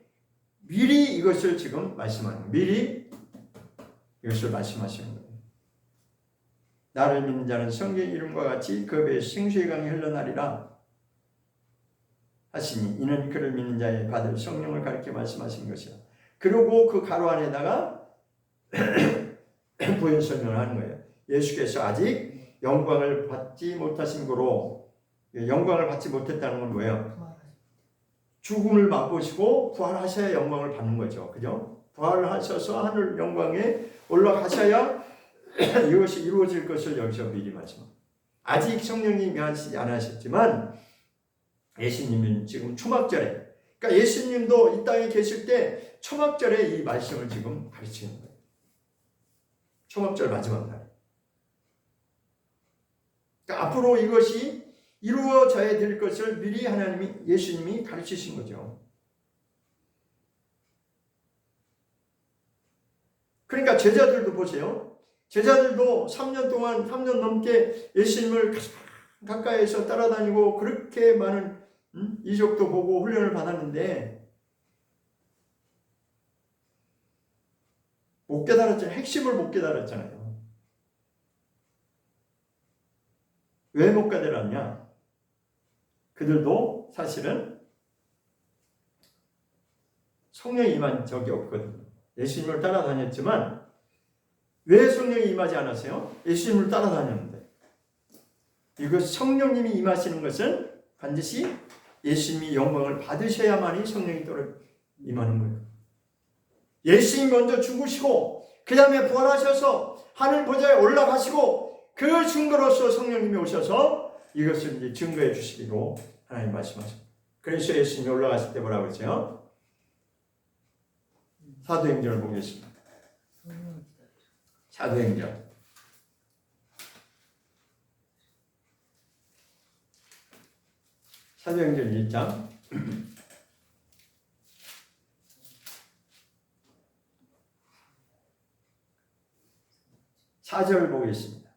[SPEAKER 1] 미리 이것을 지금 말씀하는 거예요. 미리 이것을 말씀하시는 거예요. 나를 믿는 자는 성경 이름과 같이 그 배에 생수의 강이 흘러나리라 하시니 이는 그를 믿는 자에 받을 성령을 가리켜 말씀하신 것이야. 그리고 그 가로 안에다가 부연 설명을 하는 거예요. 예수께서 아직 영광을 받지 못하신 거로, 영광을 받지 못했다는 건 뭐예요? 죽음을 맛보시고 부활하셔야 영광을 받는 거죠. 그죠? 부활하셔서 하늘 영광에 올라가셔야 이것이 이루어질 것을 여기서 미리 말씀합니다. 아직 성령이 임하시지 않으셨지만 예수님은 지금 초막절에, 그러니까 예수님도 이 땅에 계실 때 초막절에 이 말씀을 지금 가르치는 거예요. 초막절 마지막 날. 그러니까 앞으로 이것이 이루어져야 될 것을 미리 예수님이 가르치신 거죠. 그러니까 제자들도 보세요. 제자들도 3년 넘게 예수님을 가까이에서 따라다니고 그렇게 많은 이적도 보고 훈련을 받았는데 못 깨달았잖아요. 핵심을 못 깨달았잖아요. 왜 못 깨달았냐? 그들도 사실은 성령이 임한 적이 없거든요. 예수님을 따라다녔지만 왜 성령이 임하지 않았어요? 예수님을 따라다녔는데. 이것 성령님이 임하시는 것은 반드시 예수님이 영광을 받으셔야만이 성령이 임하는 거예요. 예수님이 먼저 죽으시고 그 다음에 부활하셔서 하늘 보좌에 올라가시고 그 증거로서 성령님이 오셔서 이것을 이제 증거해 주시기로 하나님 말씀하십니다. 그래서 예수님이 올라가실 때 뭐라고 그러죠? 사도행전을 보겠습니다. 사도행전. 사도행전 1장. 4절 보겠습니다.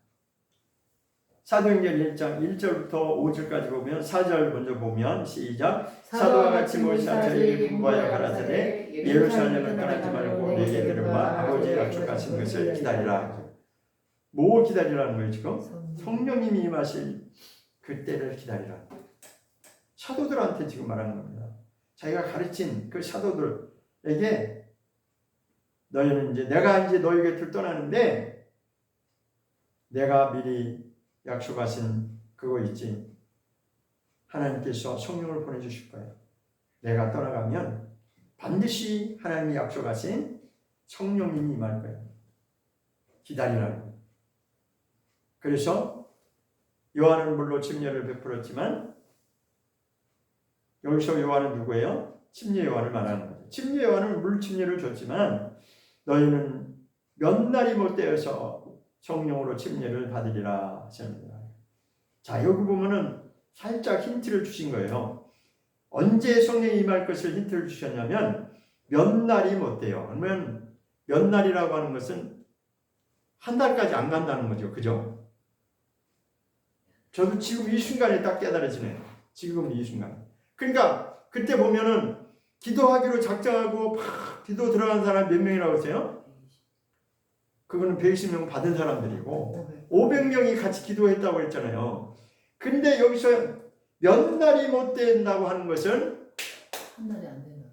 [SPEAKER 1] 사도행전 1장 1절부터 5절까지 보면 4절 먼저 보면 시작. 사도와 같이 모시사 저희에게 분부하여 가라사대 예루살렘을 떠나지 말고 내게 들은 바 아버지의 약속하신 것을 기다리라. 뭐 기다리라는 거예요 지금? 성령님이 임하실 그때를 기다리라. 사도들한테 지금 말하는 겁니다. 자기가 가르친 그 사도들에게 너희는 이제 내가 이제 너희 곁을 떠나는데 내가 미리 약속하신 그거 있지. 하나님께서 성령을 보내주실 거예요. 내가 떠나가면 반드시 하나님이 약속하신 성령님이 임할 거예요. 기다리라는 거예요. 그래서 요한은 물론 침례를 베풀었지만 여기서 요한은 누구예요? 침례 요한을 말하는 거죠. 침례 요한은 물 침례를 줬지만 너희는 몇 날이 못 되어서 성령으로 침례를 받으리라 하십니다. 자, 여기 보면은 살짝 힌트를 주신 거예요. 언제 성령이 임할 것을 힌트를 주셨냐면 몇 날이 못 돼요. 그러면 몇 날이라고 하는 것은 한 달까지 안 간다는 거죠. 그죠? 저도 지금 이 순간에 딱 깨달아지네요. 지금 이 순간. 그러니까 그때 보면은 기도하기로 작정하고 팍 기도 들어간 사람 몇 명이라고 했어요? 그거는 120명 받은 사람들이고 500명이 같이 기도했다고 했잖아요. 근데 여기서 몇 날이 못 된다고 하는 것은
[SPEAKER 2] 한 달이 안 되나?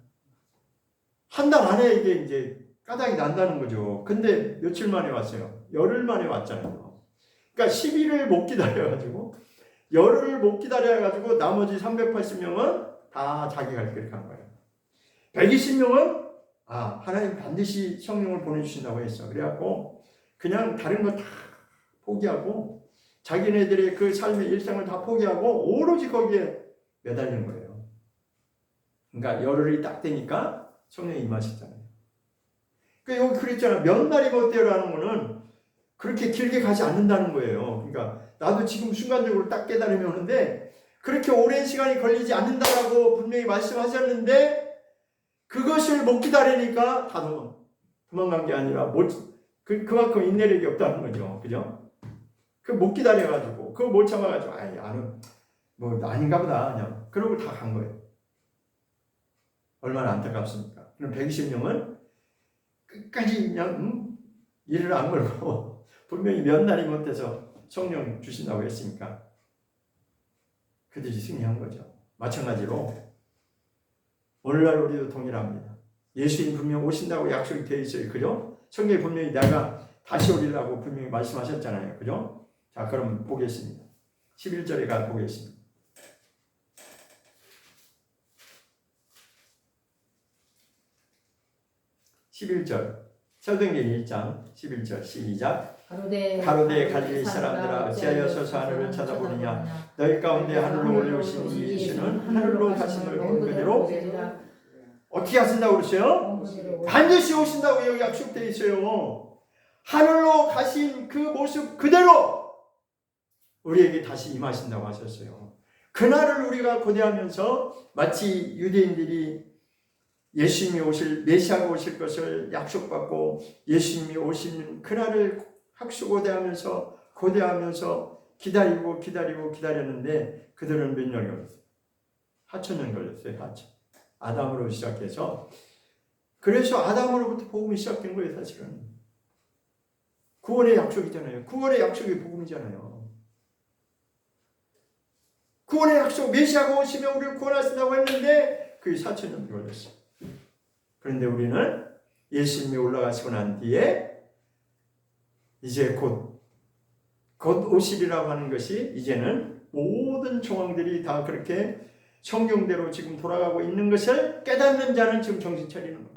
[SPEAKER 1] 한 달 안에 이게 이제 까닭이 난다는 거죠. 근데 며칠 만에 왔어요. 열흘 만에 왔잖아요. 그러니까 10일을 못 기다려가지고 열흘을 못 기다려가지고 나머지 380명은 다 자기가 그렇게 한 거예요. 120명은 하나님 반드시 성령을 보내주신다고 했어. 그래갖고 그냥 다른 거 다 포기하고 자기네들의 그 삶의 일상을 다 포기하고 오로지 거기에 매달리는 거예요. 그러니까 열흘이 딱 되니까 성령이 임하시잖아요. 그러니까 여기 그랬잖아. 몇 날이 못 되라는 거는 그렇게 길게 가지 않는다는 거예요. 그러니까 나도 지금 순간적으로 딱 깨달으면 오는데 그 그렇게 오랜 시간이 걸리지 않는다라고 분명히 말씀하셨는데 그것을 못 기다리니까 다 도망간 게 아니라 그만큼 인내력이 없다는 거죠. 그죠? 그 못 기다려가지고 그거 못 참아가지고 뭐 아닌가 보다 그냥 그러고 다 간 거예요. 얼마나 안타깝습니까? 그럼 120명은 끝까지 그냥 이를 안 걸고 분명히 몇 날이 못해서 성령 주신다고 했으니까 그들이 승리한 거죠. 마찬가지로 오늘날 우리도 동일합니다. 예수님 분명 오신다고 약속이 되어 있어요. 그죠? 성경에 분명히 내가 다시 오리라고 분명히 말씀하셨잖아요. 그죠? 자, 그럼 보겠습니다. 11절에 가 보겠습니다. 11절 사도행전 1장 11절 시작. 가로되 갈릴리 사람들아 어찌하여 서서 하늘을 쳐다보느냐 너희 가운데 하늘로 올라오신 이 예수는 하늘로 가심을 본 그대로 어떻게 하신다고 그러세요? 반드시 오신다고 여기 약속되어 있어요. 하늘로 가신 그 모습 그대로 우리에게 다시 임하신다고 하셨어요. 그날을 우리가 고대하면서 마치 유대인들이 예수님이 오실 메시아가 오실 것을 약속받고 예수님이 오시는 그날을 학수고대하면서 기다렸는데 그들은 몇 년이 걸렸어요? 4,000년 걸렸어요. 4,000. 아담으로 시작해서 그래서 아담으로부터 복음이 시작된 거예요. 사실은 구원의 약속이잖아요. 구원의 약속이 복음이잖아요. 구원의 약속 메시아가 오시면 우리를 구원하신다고 했는데 그게 4,000년 걸렸어요. 그런데 우리는 예수님이 올라가시고 난 뒤에 이제 곧 오시리라고 하는 것이 이제는 모든 정황들이 다 그렇게 성경대로 지금 돌아가고 있는 것을 깨닫는 자는 지금 정신 차리는 거예요.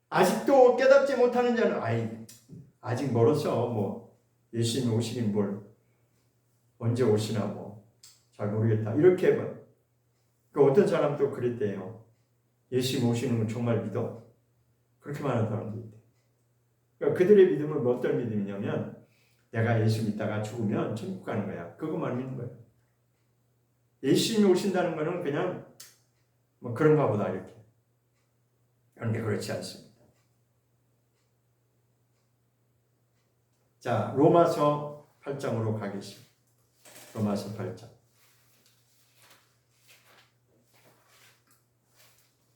[SPEAKER 1] 아직도 깨닫지 못하는 자는 아직 멀었어. 뭐 예수님이 오시긴 뭘 언제 오시나 뭐 잘 모르겠다. 이렇게 어떤 사람도 그랬대요. 예수님 오시는 건 정말 믿어. 그렇게 말하는 사람도 있대. 그러니까 그들의 믿음은 어떤 믿음이냐면 내가 예수 믿다가 죽으면 천국 가는 거야. 그것만 믿는 거야. 예수님이 오신다는 거는 그냥 뭐 그런가 보다 이렇게. 그런데 그렇지 않습니다. 자, 로마서 8장으로 가겠습니다. 로마서 8장.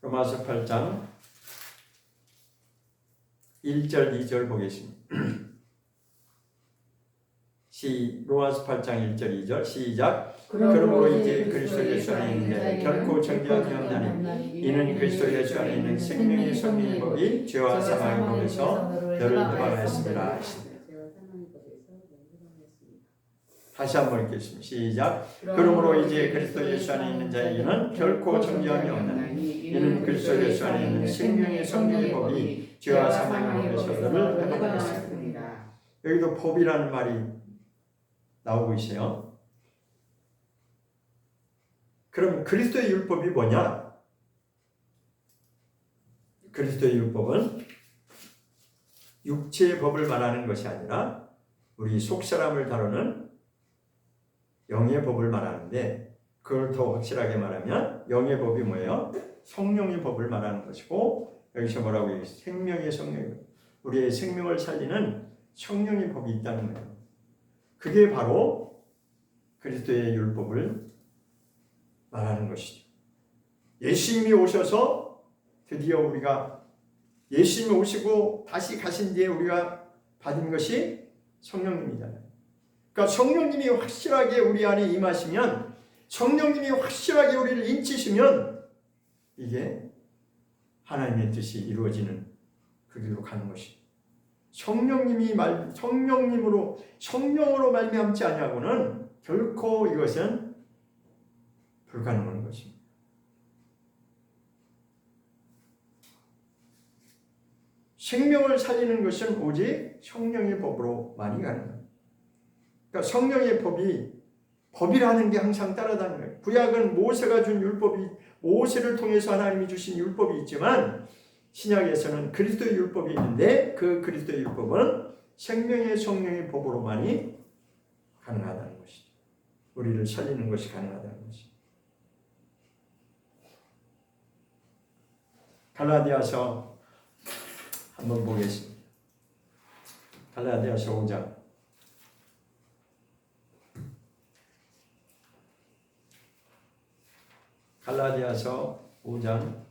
[SPEAKER 1] 로마서 8장 1절 2절 보겠습니다. 로마서 8장 1절 2절 시작. 그러므로 이제 그리스도 예수 안에 있는 자는 결코 정죄함이 없나니 이는 그리스도 예수 안에 있는 생명의 성령의 법이 죄와 사망의 법에서 너를 해방하였습니다. 다시 한번 읽겠습니다. 시작. 그러므로 이제 그리스도 예수 안에 있는 자에게는 결코 정죄함이 없나니 이는 그리스도 예수 안에 있는 생명의 성령의 법이 죄와 사망의 법에서 너를 해방하였습니다. 여기도 법이라는 말이 나오고 있어요. 그럼 그리스도의 율법이 뭐냐? 그리스도의 율법은 육체의 법을 말하는 것이 아니라 우리 속사람을 다루는 영의 법을 말하는데 그걸 더 확실하게 말하면 영의 법이 뭐예요? 성령의 법을 말하는 것이고 여기서 뭐라고 해요? 생명의 성령, 우리의 생명을 살리는 성령의 법이 있다는 거예요. 그게 바로 그리스도의 율법을 말하는 것이죠. 예수님이 오셔서 드디어 우리가 예수님이 오시고 다시 가신 뒤에 우리가 받은 것이 성령님이잖아요. 그러니까 성령님이 확실하게 우리 안에 임하시면 성령님이 확실하게 우리를 인치시면 이게 하나님의 뜻이 이루어지는 그 길로 가는 것이 성령으로 말미암지 아니하고는 결코 이것은 불가능한 것입니다. 생명을 살리는 것은 오직 성령의 법으로 많이 가는 거예요. 그러니까 성령의 법이라는 게 항상 따라다니는 거예요. 구약은 모세가 준 율법이 모세를 통해서 하나님이 주신 율법이 있지만 신약에서는 그리스도의 율법이 있는데 그 그리스도의 율법은 생명의 성령의 법으로만이 가능하다는 것이죠. 우리를 살리는 것이 가능하다는 것입니다. 갈라디아서 한번 보겠습니다. 갈라디아서 5장. 갈라디아서 5장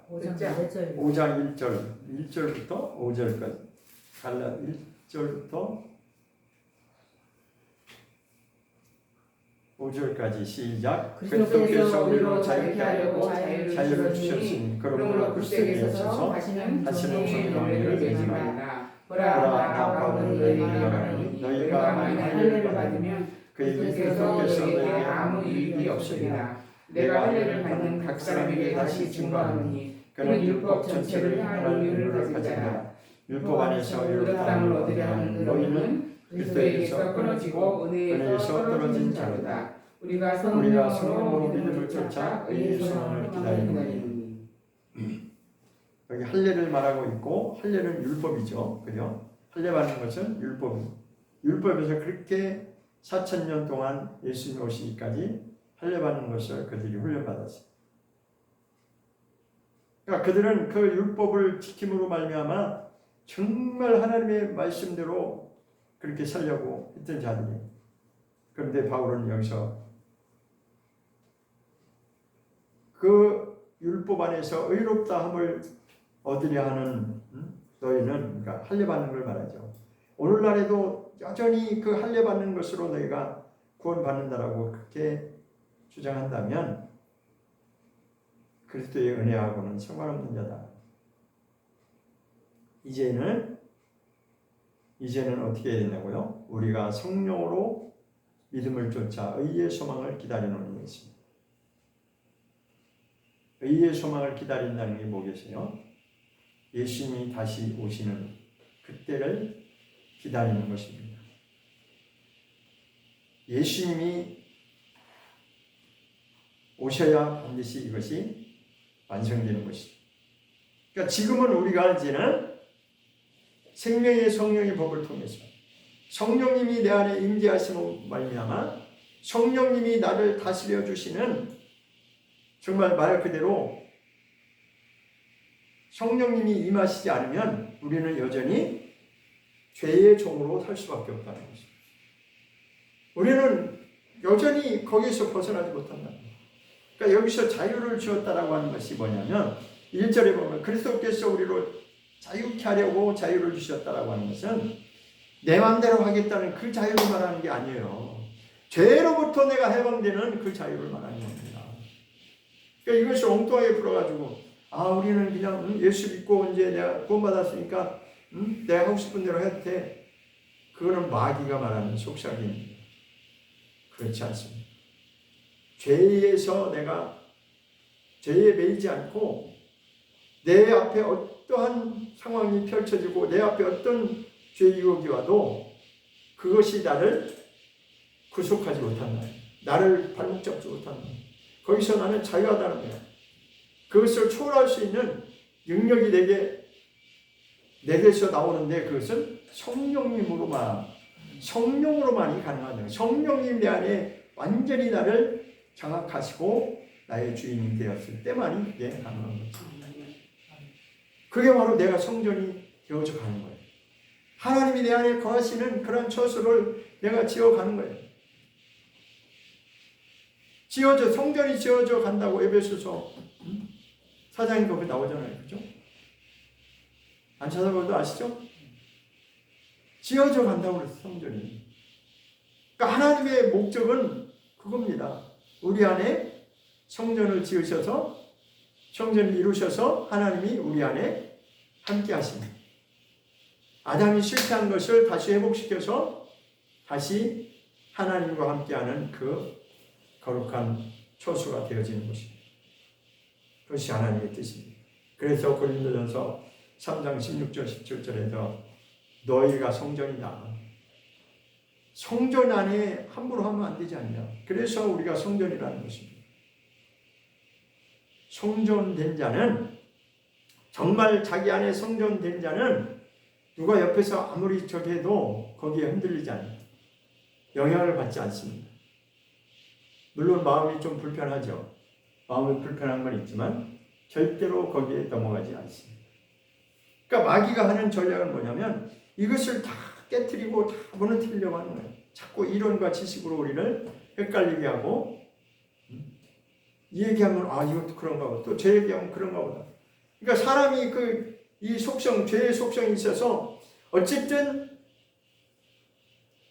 [SPEAKER 1] 5장 1절부터 5절까지. 갈라 1절부터 5절까지 시작. 그리스도께서 우리로 자유케 하려고 자유를 주셨으니 그러므로 그리스도에 있어서 다시는 성령을 내지 말라. 보라 나 바울은 너희에게 말하노니 너희가 만일 할례를 받으면 그리스도께서 너희에게 아무 유익이 없으리라. 내가 할례를 받는 각 사람에게 다시 증거하노니 그는 율법 전체를 행할 의를 가진 자라. 율법 안에서 의롭다함을 얻으려 하는 너희는 그리스도에게서 끊어지고 은혜에서 떨어진 자로다. 우리가 성령으로 믿음을 쫓아 의의 소망을 기다리노니. 여기 할례를 말하고 있고, 할례는 율법이죠, 그죠? 할례 받는 것은 율법입니다. 율법에서 그렇게 4,000년 동안 예수님 오시기까지 할례 받는 것을 그들이 훈련받았어요. 그러니까 그들은 그 율법을 지킴으로 말미암아 정말 하나님의 말씀대로 그렇게 살려고 했던 자들이에요. 그런데 바울은 여기서 그 율법 안에서 의롭다함을 얻으려 하는 너희는, 그러니까 할례 받는 걸 말하죠. 오늘날에도 여전히 그 할례 받는 것으로 너희가 구원받는다라고 그렇게 주장한다면 그리스도의 은혜하고는 상관없는 자다. 이제는 어떻게 해야 되냐고요? 우리가 성령으로 믿음을 쫓아 의의 소망을 기다리는 것입니다. 의의 소망을 기다린다는 게 뭐겠어요? 예수님이 다시 오시는 그때를 기다리는 것입니다. 예수님이 오셔야 반드시 이것이 완성되는 것입니다. 그러니까 지금은 우리가 이제는 생명의 성령의 법을 통해서 성령님이 내 안에 임재하심으로 말미암아 성령님이 나를 다스려 주시는, 정말 말 그대로 성령님이 임하시지 않으면 우리는 여전히 죄의 종으로 살 수밖에 없다는 것입니다. 우리는 여전히 거기에서 벗어나지 못한다. 그러니까 여기서 자유를 주었다라고 하는 것이 뭐냐면 1절에 보면 그리스도께서 우리로 자유케 하려고 자유를 주셨다라고 하는 것은 내 마음대로 하겠다는 그 자유를 말하는 게 아니에요. 죄로부터 내가 해방되는 그 자유를 말하는 겁니다. 그러니까 이것을 엉뚱하게 풀어가지고 우리는 그냥 예수 믿고 이제 내가 구원받았으니까 내가 하고 싶은 대로 해도 돼. 그거는 마귀가 말하는 속삭임입니다. 그렇지 않습니다. 죄에서 내가 죄에 매이지 않고 내 앞에 어떠한 상황이 펼쳐지고 내 앞에 어떤 죄 유혹이 와도 그것이 나를 구속하지 못한다. 나를 발목 잡지 못한다. 거기서 나는 자유하다는 거야. 그것을 초월할 수 있는 능력이 내게서 나오는데 그것은 성령으로만이 가능하다. 성령님 내 안에 완전히 나를 장악하시고 나의 주인이 되었을 때만이 이게 가능한 거죠. 그게 바로 내가 성전이 되어져 가는 거예요. 하나님이 내 안에 거하시는 그런 처소를 내가 지어가는 거예요. 성전이 지어져 간다고 에베소서 4장에 거기 나오잖아요. 그죠? 안 찾아봐도 아시죠? 지어져 간다고 그랬어요. 성전이. 그러니까 하나님의 목적은 그겁니다. 우리 안에 성전을 지으셔서 성전을 이루셔서 하나님이 우리 안에 함께 하십니다. 아담이 실패한 것을 다시 회복시켜서 다시 하나님과 함께하는 그 거룩한 초소가 되어지는 것입니다. 그것이 하나님의 뜻입니다. 그래서 고린도전서 3장 16절 17절에서 너희가 성전이다. 성전 안에 함부로 하면 안 되지 않냐. 그래서 우리가 성전이라는 것입니다. 성전된 자는, 정말 자기 안에 성전된 자는 누가 옆에서 아무리 저기 해도 거기에 흔들리지 않아요. 영향을 받지 않습니다. 물론 마음이 좀 불편하죠. 마음이 불편한 건 있지만 절대로 거기에 넘어가지 않습니다. 그러니까 마귀가 하는 전략은 뭐냐면 이것을 다 깨트리고 다 무너뜨리려고 하는 거예요. 자꾸 이론과 지식으로 우리를 헷갈리게 하고, 이 얘기하면 이것도 그런가 보다. 또 저 얘기하면 그런가 보다. 그러니까 사람이 이 속성, 죄의 속성이 있어서 어쨌든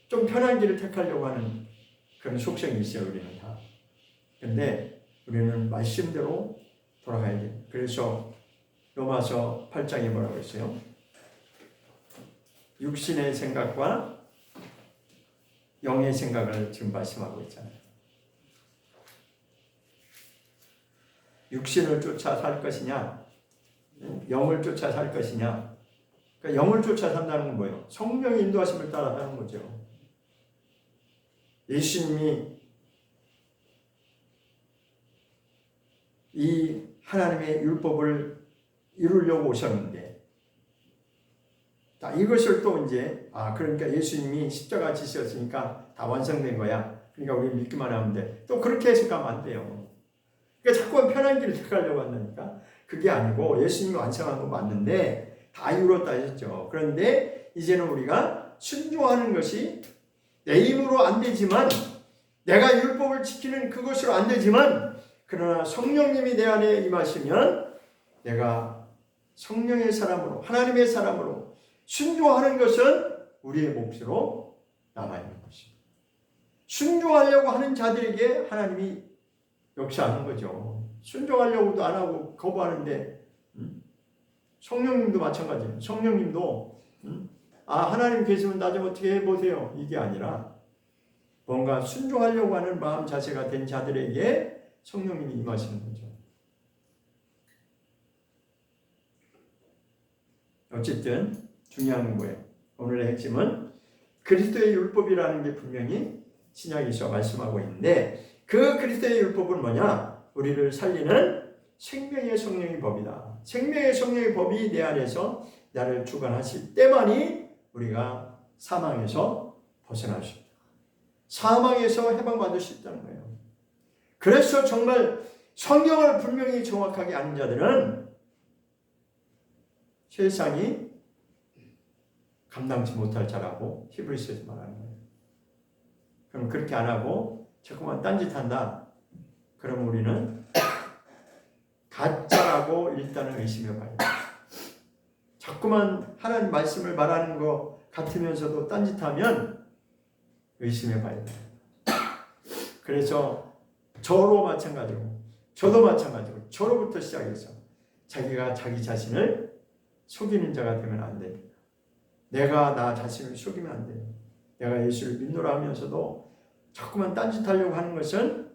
[SPEAKER 1] 좀 편한 길을 택하려고 하는 그런 속성이 있어요, 우리는 다. 근데 우리는 말씀대로 돌아가야 돼요. 그래서 로마서 8장에 뭐라고 했어요? 육신의 생각과 영의 생각을 지금 말씀하고 있잖아요. 육신을 쫓아 살 것이냐, 영을 쫓아 살 것이냐. 그러니까 영을 쫓아 산다는 건 뭐예요? 성령의 인도하심을 따라 사는 거죠. 예수님이 이 하나님의 율법을 이루려고 오셨는데, 자, 이것을 또 이제 그러니까 예수님이 십자가 지셨으니까 다 완성된 거야. 그러니까 우리 믿기만 하면 돼. 또 그렇게 해석하면 안 돼요. 그러니까 자꾸 편한 길을 택하려고 한다니까. 그게 아니고 예수님이 완성한 거 맞는데 다 이루었다 하셨죠. 그런데 이제는 우리가 순종하는 것이 내 힘으로 안 되지만, 내가 율법을 지키는 그것으로 안 되지만, 그러나 성령님이 내 안에 임하시면 내가 성령의 사람으로, 하나님의 사람으로 순종하는 것은 우리의 몫으로 남아있는 것입니다. 순종하려고 하는 자들에게 하나님이 역사하는 거죠. 순종하려고도 안 하고 거부하는데, 성령님도 마찬가지예요. 성령님도 하나님 계시면 나 좀 어떻게 해보세요. 이게 아니라 뭔가 순종하려고 하는 마음 자세가 된 자들에게 성령님이 임하시는 거죠. 어쨌든 중요한 건 뭐예요? 오늘의 핵심은 그리스도의 율법이라는 게 분명히 신약에서 말씀하고 있는데, 그 그리스도의 율법은 뭐냐? 우리를 살리는 생명의 성령의 법이다. 생명의 성령의 법이 내 안에서 나를 주관하실 때만이 우리가 사망에서 벗어날 수 있다. 사망에서 해방받을 수 있다는 거예요. 그래서 정말 성경을 분명히 정확하게 아는 자들은 세상이 감당치 못할 자라고 히브리서에서 말하는 거예요. 그럼 그렇게 안 하고 자꾸만 딴짓한다. 그럼 우리는 가짜라고 일단은 의심해 봐야 돼요. 자꾸만 하나님 말씀을 말하는 것 같으면서도 딴짓하면 의심해 봐야 돼요. 그래서 저도 마찬가지고 저로부터 시작해서 자기가 자기 자신을 속이는 자가 되면 안 됩니다. 내가 나 자신을 속이면 안 돼요. 내가 예수를 믿노라 하면서도 자꾸만 딴짓하려고 하는 것은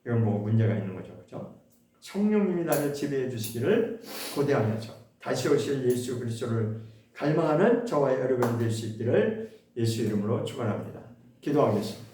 [SPEAKER 1] 이건 문제가 있는 거죠. 그렇죠? 성령님이 나를 지배해 주시기를 고대하면서 다시 오실 예수 그리스도를 갈망하는 저와 여러분이 될 수 있기를 예수 이름으로 축원합니다. 기도하겠습니다.